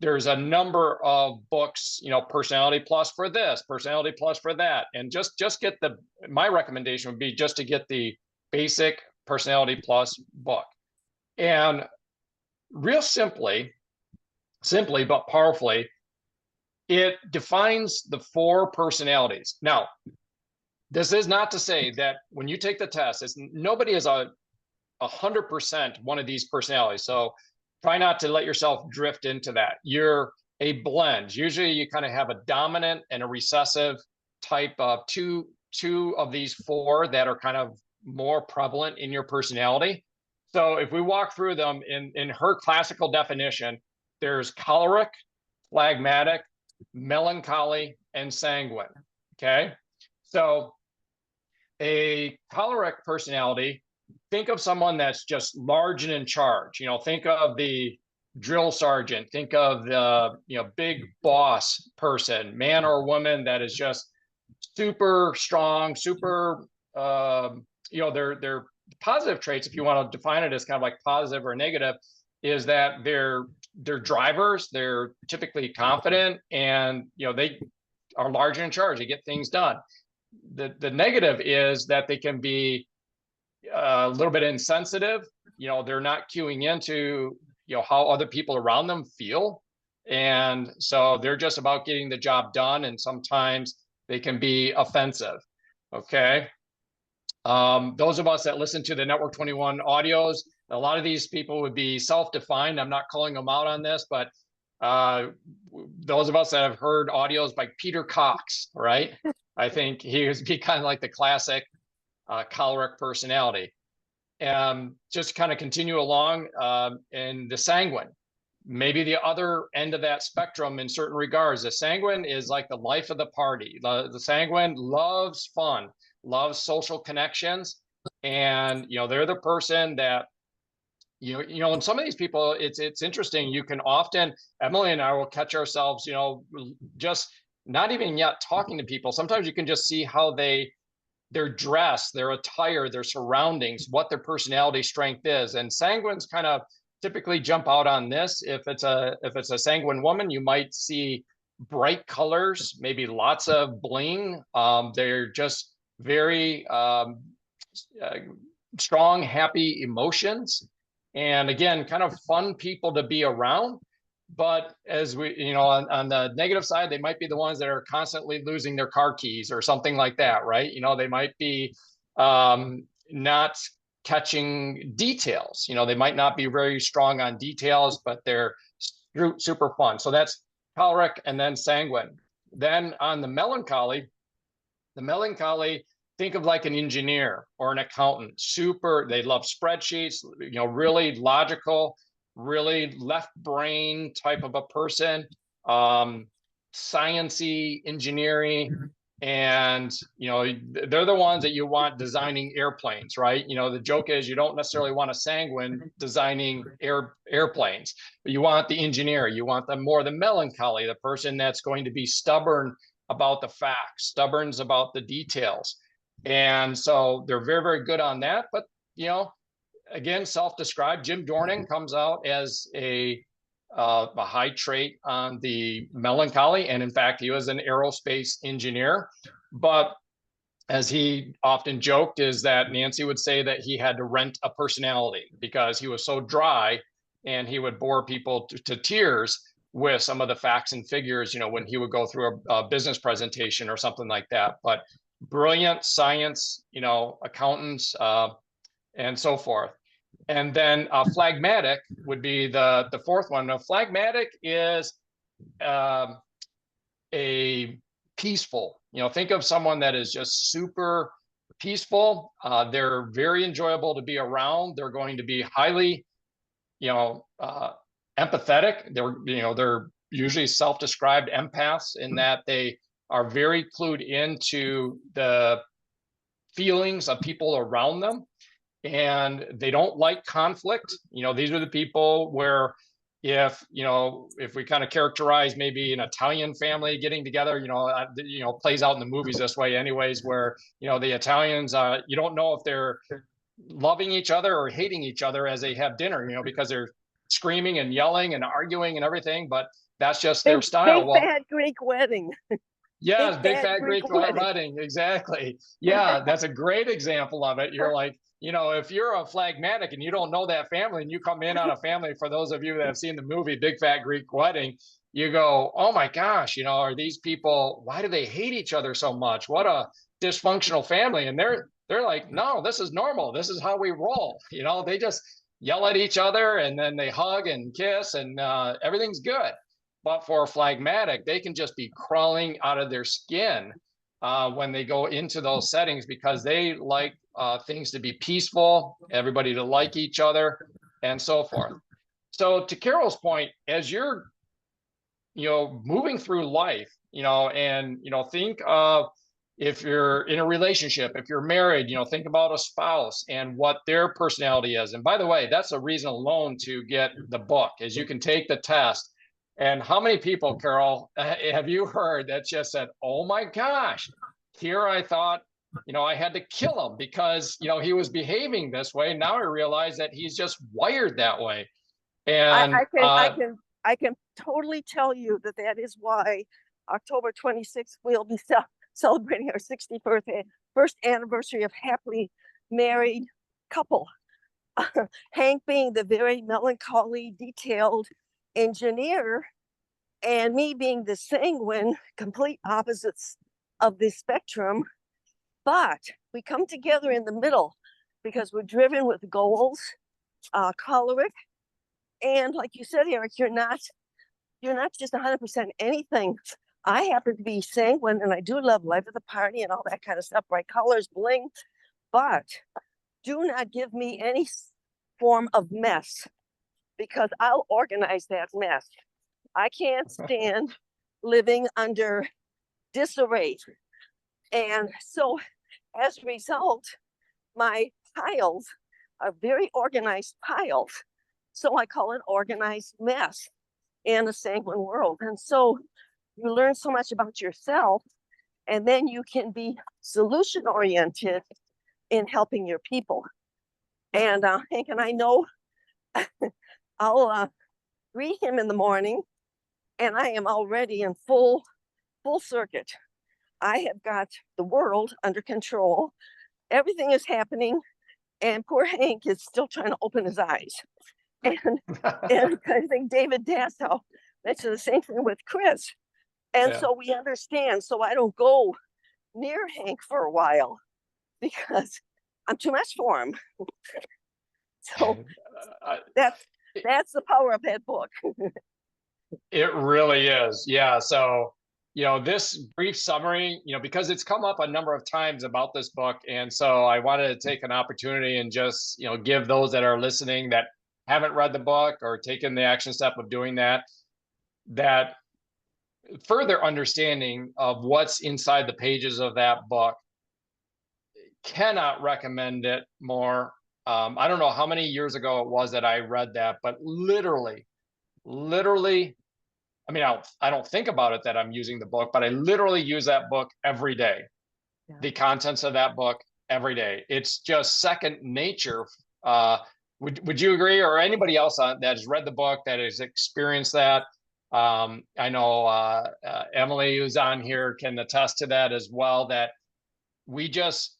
[SPEAKER 1] there's a number of books, Personality Plus for this, Personality Plus for that. And just get my recommendation would be just to get the basic Personality Plus book. And real simply but powerfully, it defines the 4 personalities. Now, this is not to say that when you take the test, nobody is 100% one of these personalities. So try not to let yourself drift into that. You're a blend. Usually you kind of have a dominant and a recessive type of two of these 4 that are kind of more prevalent in your personality. So if we walk through them in her classical definition, there's choleric, phlegmatic, melancholy, and sanguine. Okay. So a choleric personality, think of someone that's just large and in charge. Think of the drill sergeant, think of the big boss person, man or woman, that is just super strong, super their positive traits, if you want to define it as kind of like positive or negative, is that they're drivers, they're typically confident, and they are large and in charge, they get things done. The negative is that they can be a little bit insensitive. They're not cueing into, how other people around them feel. And so they're just about getting the job done. And sometimes they can be offensive. Okay. Those of us that listen to the Network 21 audios, a lot of these people would be self-defined. I'm not calling them out on this, but those of us that have heard audios by Peter Cox, right? I think he would be kind of like the classic choleric personality. Just kind of continue along, and the sanguine, maybe the other end of that spectrum in certain regards. The sanguine is like the life of the party. The sanguine loves fun, loves social connections, and they're the person that and some of these people, it's interesting. You can often, Emily and I will catch ourselves, just not even yet talking to people. Sometimes you can just see how their dress, their attire, their surroundings, what their personality strength is. And sanguines kind of typically jump out on this. If it's a sanguine woman, you might see bright colors, maybe lots of bling. They're just very strong, happy emotions. And again, kind of fun people to be around. But as we, on the negative side, they might be the ones that are constantly losing their car keys or something like that, right? They might be not catching details. They might not be very strong on details, but they're super fun. So that's choleric and then sanguine. Then on the melancholy, think of like an engineer or an accountant. They love spreadsheets, really logical, really left brain type of a person, sciencey, engineering, and they're the ones that you want designing airplanes, right? The joke is you don't necessarily want a sanguine designing airplanes, but you want the engineer. You want the melancholy, the person that's going to be stubborn about the facts, stubborn about the details. And so they're very, very good on that. But again, self-described. Jim Dornan comes out as a high trait on the melancholy, and in fact, he was an aerospace engineer. But as he often joked, is that Nancy would say that he had to rent a personality because he was so dry, and he would bore people to tears with some of the facts and figures. When he would go through a business presentation or something like that. But brilliant science, accountants, and so forth. And then phlegmatic would be the fourth one. Now, phlegmatic is a peaceful, think of someone that is just super peaceful. They're very enjoyable to be around. They're going to be highly, empathetic. They're usually self-described empaths in that they are very clued into the feelings of people around them. And they don't like conflict. These are the people where if we kind of characterize maybe an Italian family getting together, plays out in the movies this way anyways, where, the Italians, you don't know if they're loving each other or hating each other as they have dinner, because they're screaming and yelling and arguing and everything, but that's just their style.
[SPEAKER 3] Big fat Greek wedding.
[SPEAKER 1] Yeah, big fat Greek wedding. Exactly. Yeah, that's a great example of it. You're like, if you're a phlegmatic and you don't know that family and you come in on a family, for those of you that have seen the movie Big Fat Greek Wedding, you go, oh my gosh, are these people, why do they hate each other so much? What a dysfunctional family. And they're like, no, this is normal. This is how we roll. They just yell at each other and then they hug and kiss and everything's good. But for a phlegmatic, they can just be crawling out of their skin when they go into those settings, because they like things to be peaceful, everybody to like each other, and so forth. So to Carol's point, as you're, moving through life, and, think of, if you're in a relationship, if you're married, think about a spouse and what their personality is. And by the way, that's a reason alone to get the book, is you can take the test. And how many people, Carol, have you heard that just said, oh my gosh, here I thought, I had to kill him because, he was behaving this way. Now I realize that he's just wired that way. And
[SPEAKER 3] I can totally tell you that is why October 26th, we'll be celebrating our 61st anniversary of happily married couple. Hank being the very melancholy, detailed engineer, and me being the sanguine, complete opposites of the spectrum. But we come together in the middle because we're driven with goals, choleric, and like you said, Eric, you're not just 100% anything. I happen to be sanguine, and I do love life of the party and all that kind of stuff, bright colors, bling, but do not give me any form of mess, because I'll organize that mess. I can't stand living under disarray. And so as a result, my piles are very organized piles. So I call it organized mess in a sanguine world. And so you learn so much about yourself, and then you can be solution oriented in helping your people. And Hank and I know I'll greet him in the morning, and I am already in full circuit. I have got the world under control. Everything is happening, and poor Hank is still trying to open his eyes. And I think David Dassow mentioned the same thing with Chris. And
[SPEAKER 1] Yeah.
[SPEAKER 3] so we understand. So I don't go near Hank for a while because I'm too much for him. So that's the power of that book.
[SPEAKER 1] It really is. Yeah. So, this brief summary, because it's come up a number of times about this book. And so I wanted to take an opportunity and just, give those that are listening that haven't read the book or taken the action step of doing that further understanding of what's inside the pages of that book. Cannot recommend it more. I don't know how many years ago it was that I read that, but literally, I mean, I don't think about it that I'm using the book, but I literally use that book every day. Yeah. The contents of that book every day. It's just second nature. Would you agree, or anybody else that has read the book that has experienced that? I know Emily, who's on here, can attest to that as well, that we just,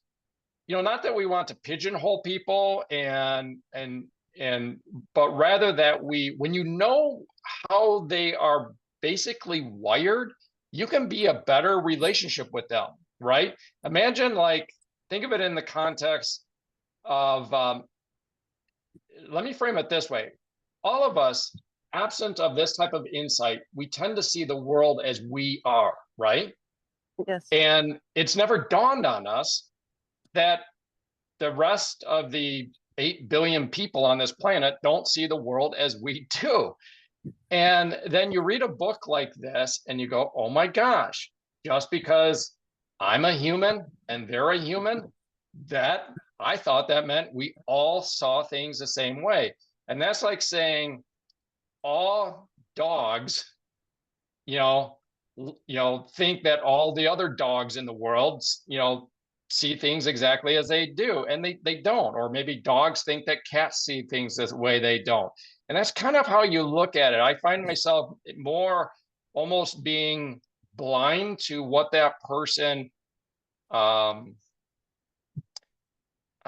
[SPEAKER 1] not that we want to pigeonhole people but rather that when you know how they are basically wired, you can be a better relationship with them, right? Imagine, think of it in the context of, let me frame it this way. All of us, absent of this type of insight, we tend to see the world as we are, right?
[SPEAKER 3] Yes.
[SPEAKER 1] And it's never dawned on us that the rest of the 8 billion people on this planet don't see the world as we do. And then you read a book like this and you go, oh my gosh, just because I'm a human and they're a human, that I thought that meant we all saw things the same way. And that's like saying all dogs, think that all the other dogs in the world, see things exactly as they do, and they don't. Or maybe dogs think that cats see things this way they don't. And that's kind of how you look at it. I find myself more almost being blind to what that person,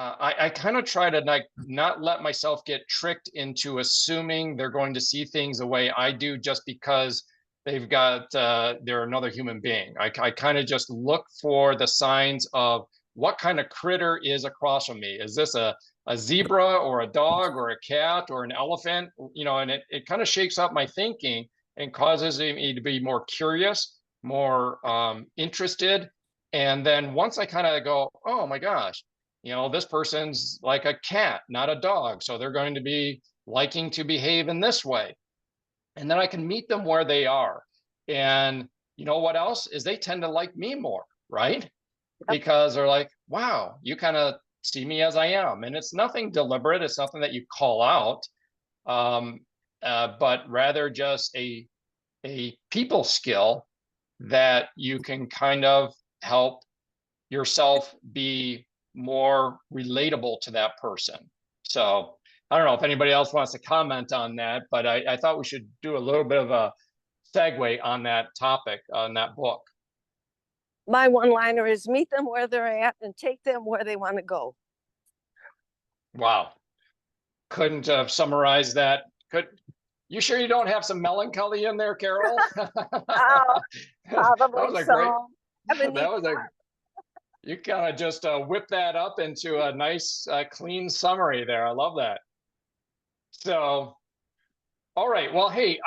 [SPEAKER 1] I kind of try to not let myself get tricked into assuming they're going to see things the way I do just because they've got, they're another human being. I kind of just look for the signs of what kind of critter is across from me. Is this a zebra or a dog or a cat or an elephant? And it kind of shakes up my thinking and causes me to be more curious, more interested. And then once I kind of go, oh my gosh, this person's like a cat, not a dog. So they're going to be liking to behave in this way. And then I can meet them where they are. And you know what else is they tend to like me more, right? Yep. Because they're like, wow, you kind of see me as I am. And it's nothing deliberate. It's nothing that you call out, but rather just a people skill that you can kind of help yourself be more relatable to that person. So I don't know if anybody else wants to comment on that, but I thought we should do a little bit of a segue on that topic, on that book.
[SPEAKER 3] My one-liner is meet them where they're at and take them where they want to go.
[SPEAKER 1] Wow. Couldn't have summarized that. You sure you don't have some melancholy in there, Carol?
[SPEAKER 3] Oh,
[SPEAKER 1] That
[SPEAKER 3] probably
[SPEAKER 1] was a great,
[SPEAKER 3] so. Have a neat car.
[SPEAKER 1] you kind of just whip that up into a nice, clean summary there. I love that. So, all right. Well, hey,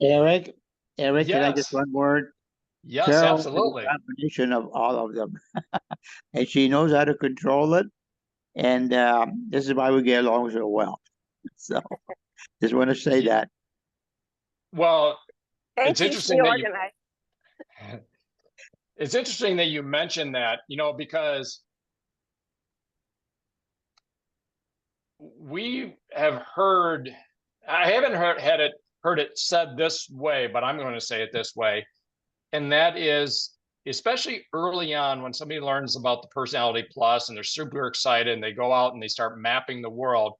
[SPEAKER 7] Eric, can I just
[SPEAKER 1] yes,
[SPEAKER 7] one word?
[SPEAKER 1] yes,
[SPEAKER 7] Carol is a
[SPEAKER 1] absolutely.
[SPEAKER 7] combination of all of them, and she knows how to control it. And this is why we get along so well. So, just want to say
[SPEAKER 1] Ye-
[SPEAKER 7] that.
[SPEAKER 1] Well,
[SPEAKER 3] And
[SPEAKER 1] it's
[SPEAKER 3] keeps me
[SPEAKER 1] interesting that
[SPEAKER 3] organized.
[SPEAKER 1] it's interesting that you mentioned that, because we have heard, I haven't heard it said this way, but I'm going to say it this way. And that is, especially early on when somebody learns about the personality plus and they're super excited and they go out and they start mapping the world,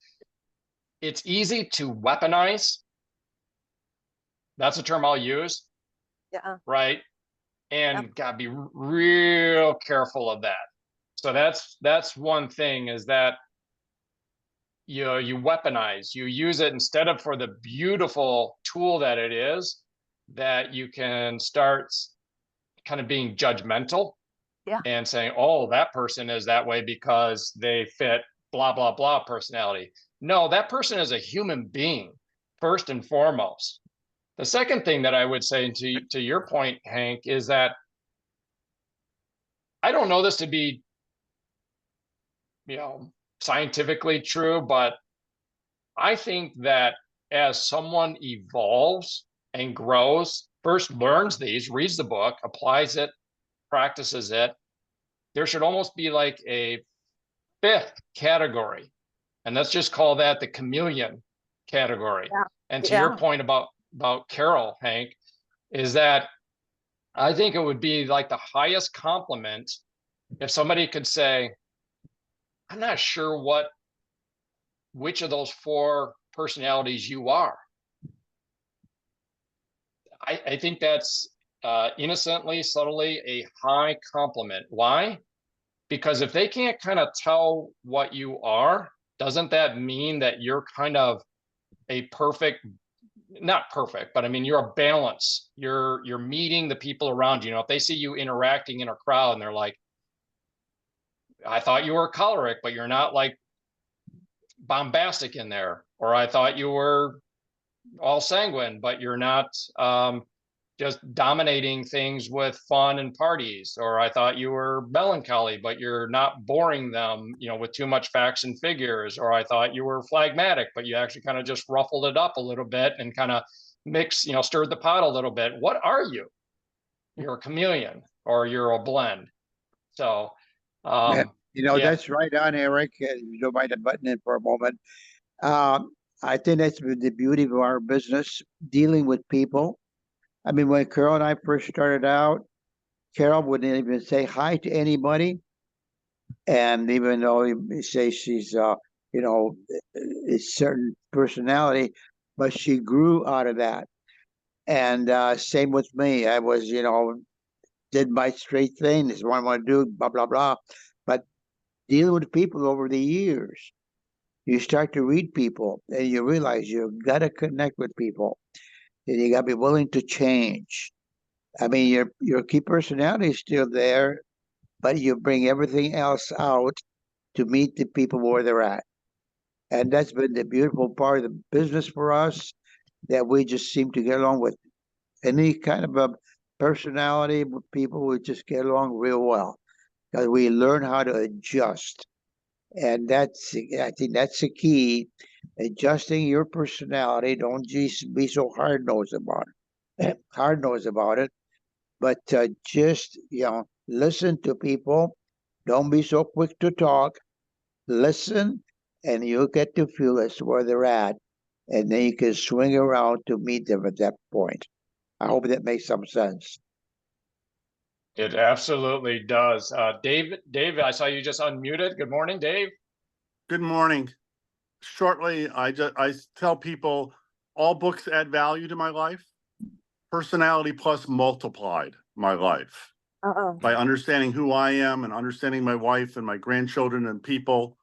[SPEAKER 1] it's easy to weaponize. That's a term I'll use.
[SPEAKER 3] Yeah.
[SPEAKER 1] Right. And gotta be real careful of that. So that's one thing, is that you weaponize, you use it instead of for the beautiful tool that it is, that you can start kind of being judgmental.
[SPEAKER 3] Yeah.
[SPEAKER 1] And saying, oh, that person is that way because they fit blah blah blah personality. No, that person is a human being first and foremost. The second thing that I would say to your point, Hank, is that I don't know this to be, scientifically true, but I think that as someone evolves and grows, first learns these, reads the book, applies it, practices it, there should almost be like a fifth category. And let's just call that the chameleon category.
[SPEAKER 3] Yeah.
[SPEAKER 1] And to your
[SPEAKER 3] Yeah.
[SPEAKER 1] point about Carol, Hank, is that I think it would be like the highest compliment if somebody could say, I'm not sure which of those four personalities you are. I think that's innocently, subtly a high compliment. Why? Because if they can't kind of tell what you are, doesn't that mean that you're kind of a perfect, not perfect, but I mean, you're a balance. You're meeting the people around you. If they see you interacting in a crowd and they're like, I thought you were choleric, but you're not like bombastic in there. Or I thought you were all sanguine, but you're not just dominating things with fun and parties. Or I thought you were melancholy, but you're not boring them, with too much facts and figures. Or I thought you were phlegmatic, but you actually kind of just ruffled it up a little bit and kind of stirred the pot a little bit. What are you? You're a chameleon, or you're a blend. So,
[SPEAKER 7] Yeah,
[SPEAKER 1] yeah,
[SPEAKER 7] that's right on, Eric. You don't mind button in for a moment. Um, I think that's the beauty of our business, dealing with people. I mean, when Carol and I first started out, Carol wouldn't even say hi to anybody. And even though you say she's, a certain personality, but she grew out of that. And same with me. I was, did my straight thing. This is what I want to do, blah, blah, blah. But dealing with people over the years, you start to read people and you realize you've got to connect with people and you got to be willing to change. I mean, your key personality is still there, but you bring everything else out to meet the people where they're at. And that's been the beautiful part of the business for us, that we just seem to get along with any kind of a personality with people. We just get along real well because we learn how to adjust. And I think that's the key, adjusting your personality. Don't just be so hard nosed about it, but just, listen to people. Don't be so quick to talk. Listen, and you get to feel as where they're at, and then you can swing around to meet them at that point. I hope that makes some sense.
[SPEAKER 1] it absolutely does. David, I saw you just unmuted. Good morning, Dave.
[SPEAKER 6] Good morning. Shortly, I tell people all books add value to my life. Personality Plus multiplied my life by understanding who I am and understanding my wife and my grandchildren and people.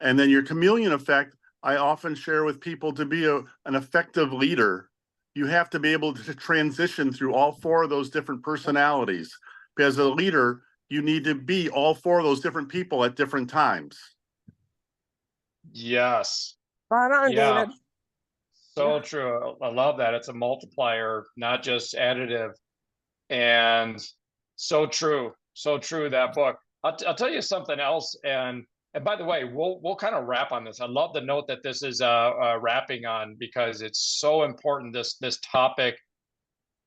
[SPEAKER 6] And then your chameleon effect, I often share with people, to be an effective leader, you have to be able to transition through all four of those different personalities. Because as a leader, you need to be all four of those different people at different times.
[SPEAKER 1] Yes.
[SPEAKER 3] Spot on,
[SPEAKER 1] Yeah.
[SPEAKER 3] David.
[SPEAKER 1] So
[SPEAKER 3] Yeah.
[SPEAKER 1] true. I love that. It's a multiplier, not just additive. And so true. So true, that book. I'll tell you something else. And by the way, we'll kind of wrap on this. I love the note that this is wrapping on, because it's so important, this topic.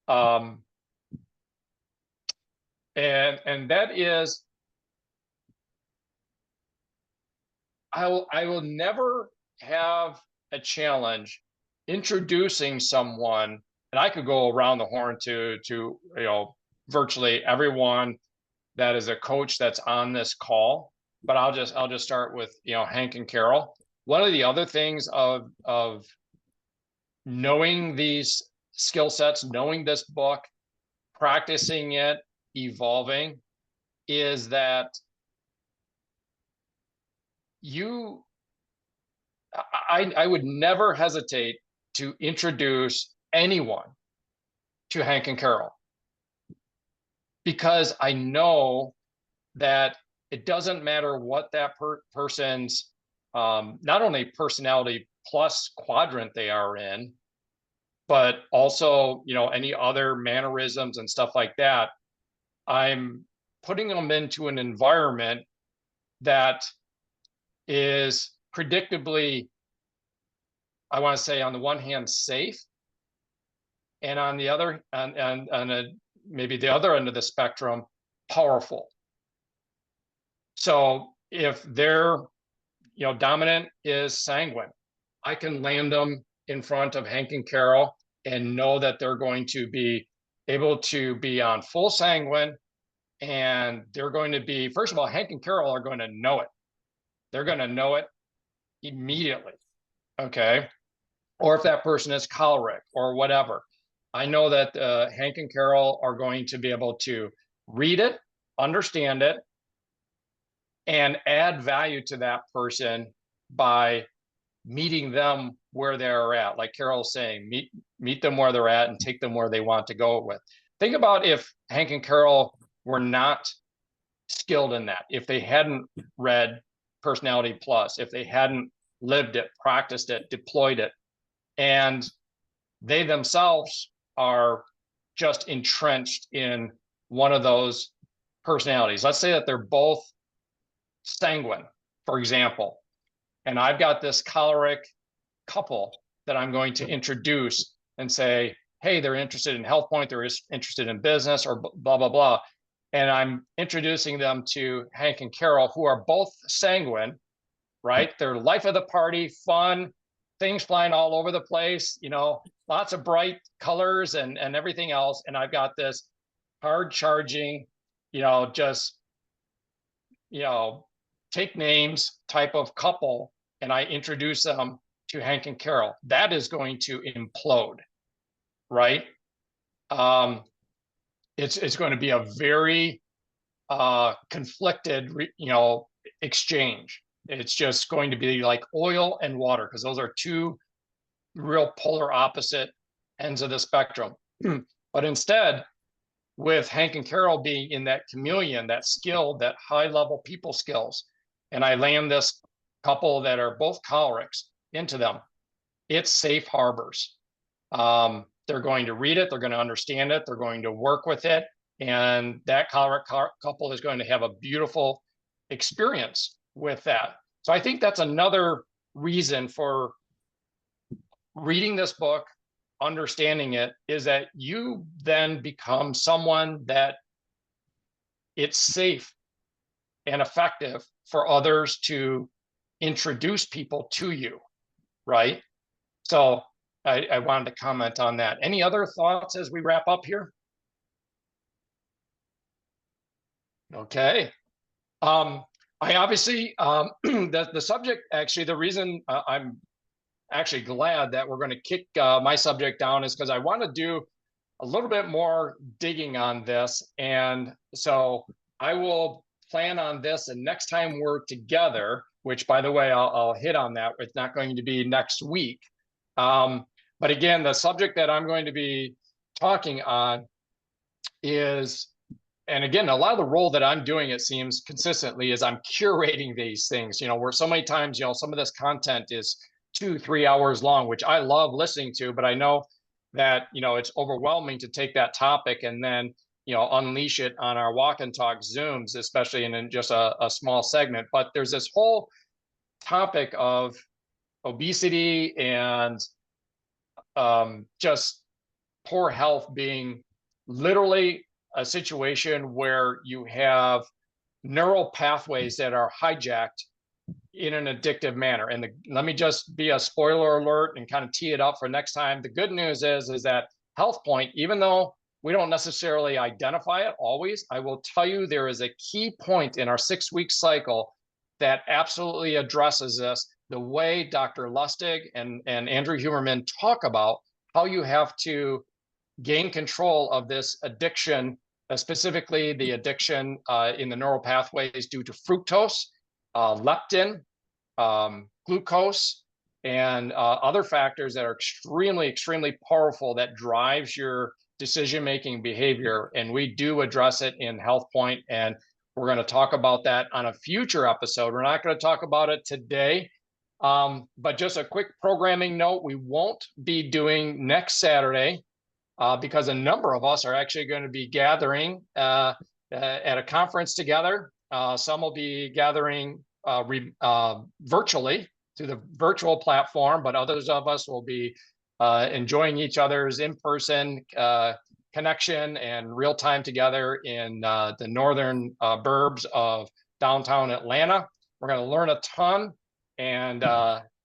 [SPEAKER 1] And that is, I will never have a challenge introducing someone, and I could go around the horn to virtually everyone that is a coach that's on this call, but I'll just start with Hank and Carol. One of the other things of knowing these skill sets, knowing this book, practicing it, evolving, is that I would never hesitate to introduce anyone to Hank and Carol, because I know that it doesn't matter what that person's not only personality plus quadrant they are in, but also any other mannerisms and stuff like that. I'm putting them into an environment that is predictably, I want to say, on the one hand, safe, and on the other, maybe the other end of the spectrum, powerful. So if their dominant is sanguine, I can land them in front of Hank and Carol and know that they're going to be able to be on full sanguine, and they're going to be, first of all, Hank and Carol are going to know it. They're going to know it immediately. Okay. Or if that person is choleric or whatever, I know that Hank and Carol are going to be able to read it, understand it, and add value to that person by meeting them where they're at. Like Carol's saying, meet them where they're at and take them where they want to go with. Think about if Hank and Carol were not skilled in that, if they hadn't read Personality Plus, if they hadn't lived it, practiced it, deployed it, and they themselves are just entrenched in one of those personalities. Let's say that they're both sanguine, for example, and I've got this choleric couple that I'm going to introduce and say, hey, they're interested in HealthPointe, they're interested in business, or blah, blah, blah. And I'm introducing them to Hank and Carol, who are both sanguine, right? They're life of the party, fun, things flying all over the place, lots of bright colors and everything else. And I've got this hard charging, just, take names type of couple, and I introduce them to Hank and Carol. That is going to implode, right? It's going to be a very conflicted, exchange. It's just going to be like oil and water, because those are two real polar opposite ends of the spectrum. But instead, with Hank and Carol being in that chameleon, that skill, that high level people skills, and I land this couple that are both cholerics into them, it's safe harbors. They're going to read it, they're going to understand it, they're going to work with it, and that choleric couple is going to have a beautiful experience with that. So I think that's another reason for reading this book, understanding it, is that you then become someone that it's safe and effective for others to introduce people to you, right? So I wanted to comment on that. Any other thoughts as we wrap up here? Okay. I obviously, the subject, actually, the reason I'm actually glad that we're going to kick my subject down is because I want to do a little bit more digging on this. And so I will plan on this, and next time we're together, which by the way, I'll hit on that. It's not going to be next week. But again, the subject that I'm going to be talking on is, and again, a lot of the role that I'm doing, it seems consistently, is I'm curating these things, where so many times, some of this content is 2-3 hours long, which I love listening to, but I know that, it's overwhelming to take that topic and then, unleash it on our walk and talk Zooms, especially in just a small segment. But there's this whole topic of obesity and just poor health being literally a situation where you have neural pathways that are hijacked in an addictive manner. And let me just be a spoiler alert and kind of tee it up for next time. The good news is that HealthPointe, even though we don't necessarily identify it always, I will tell you there is a key point in our 6-week cycle that absolutely addresses this, the way Dr. Lustig and Andrew Huberman talk about how you have to gain control of this addiction, specifically the addiction in the neural pathways due to fructose, leptin, glucose, and other factors that are extremely, extremely powerful that drives your decision-making behavior. And we do address it in HealthPointe, and we're going to talk about that on a future episode. We're not going to talk about it today, but just a quick programming note, we won't be doing next Saturday because a number of us are actually going to be gathering at a conference together. Some will be gathering virtually through the virtual platform, but others of us will be enjoying each other's in-person connection and real time together in the northern burbs of downtown Atlanta. We're going to learn a ton and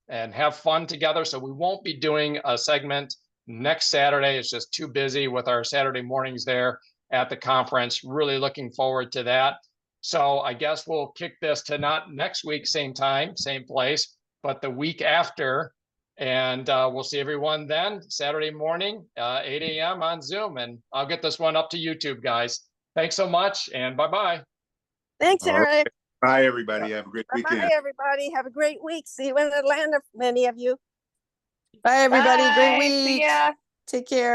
[SPEAKER 1] have fun together. So we won't be doing a segment next Saturday. It's just too busy with our Saturday mornings there at the conference. Really looking forward to that. So I guess we'll kick this to not next week, same time, same place, but the week after. And we'll see everyone then, Saturday morning, 8 a.m. on Zoom. And I'll get this one up to YouTube, guys. Thanks so much, and bye-bye.
[SPEAKER 3] Thanks,
[SPEAKER 4] All right.
[SPEAKER 3] Eric.
[SPEAKER 4] Bye, everybody. Have a great weekend.
[SPEAKER 3] Bye, everybody. Have a great week. See you in Atlanta, many of you.
[SPEAKER 8] Bye, everybody. Great
[SPEAKER 5] Bye. See
[SPEAKER 8] week.
[SPEAKER 5] ya.
[SPEAKER 8] Take care.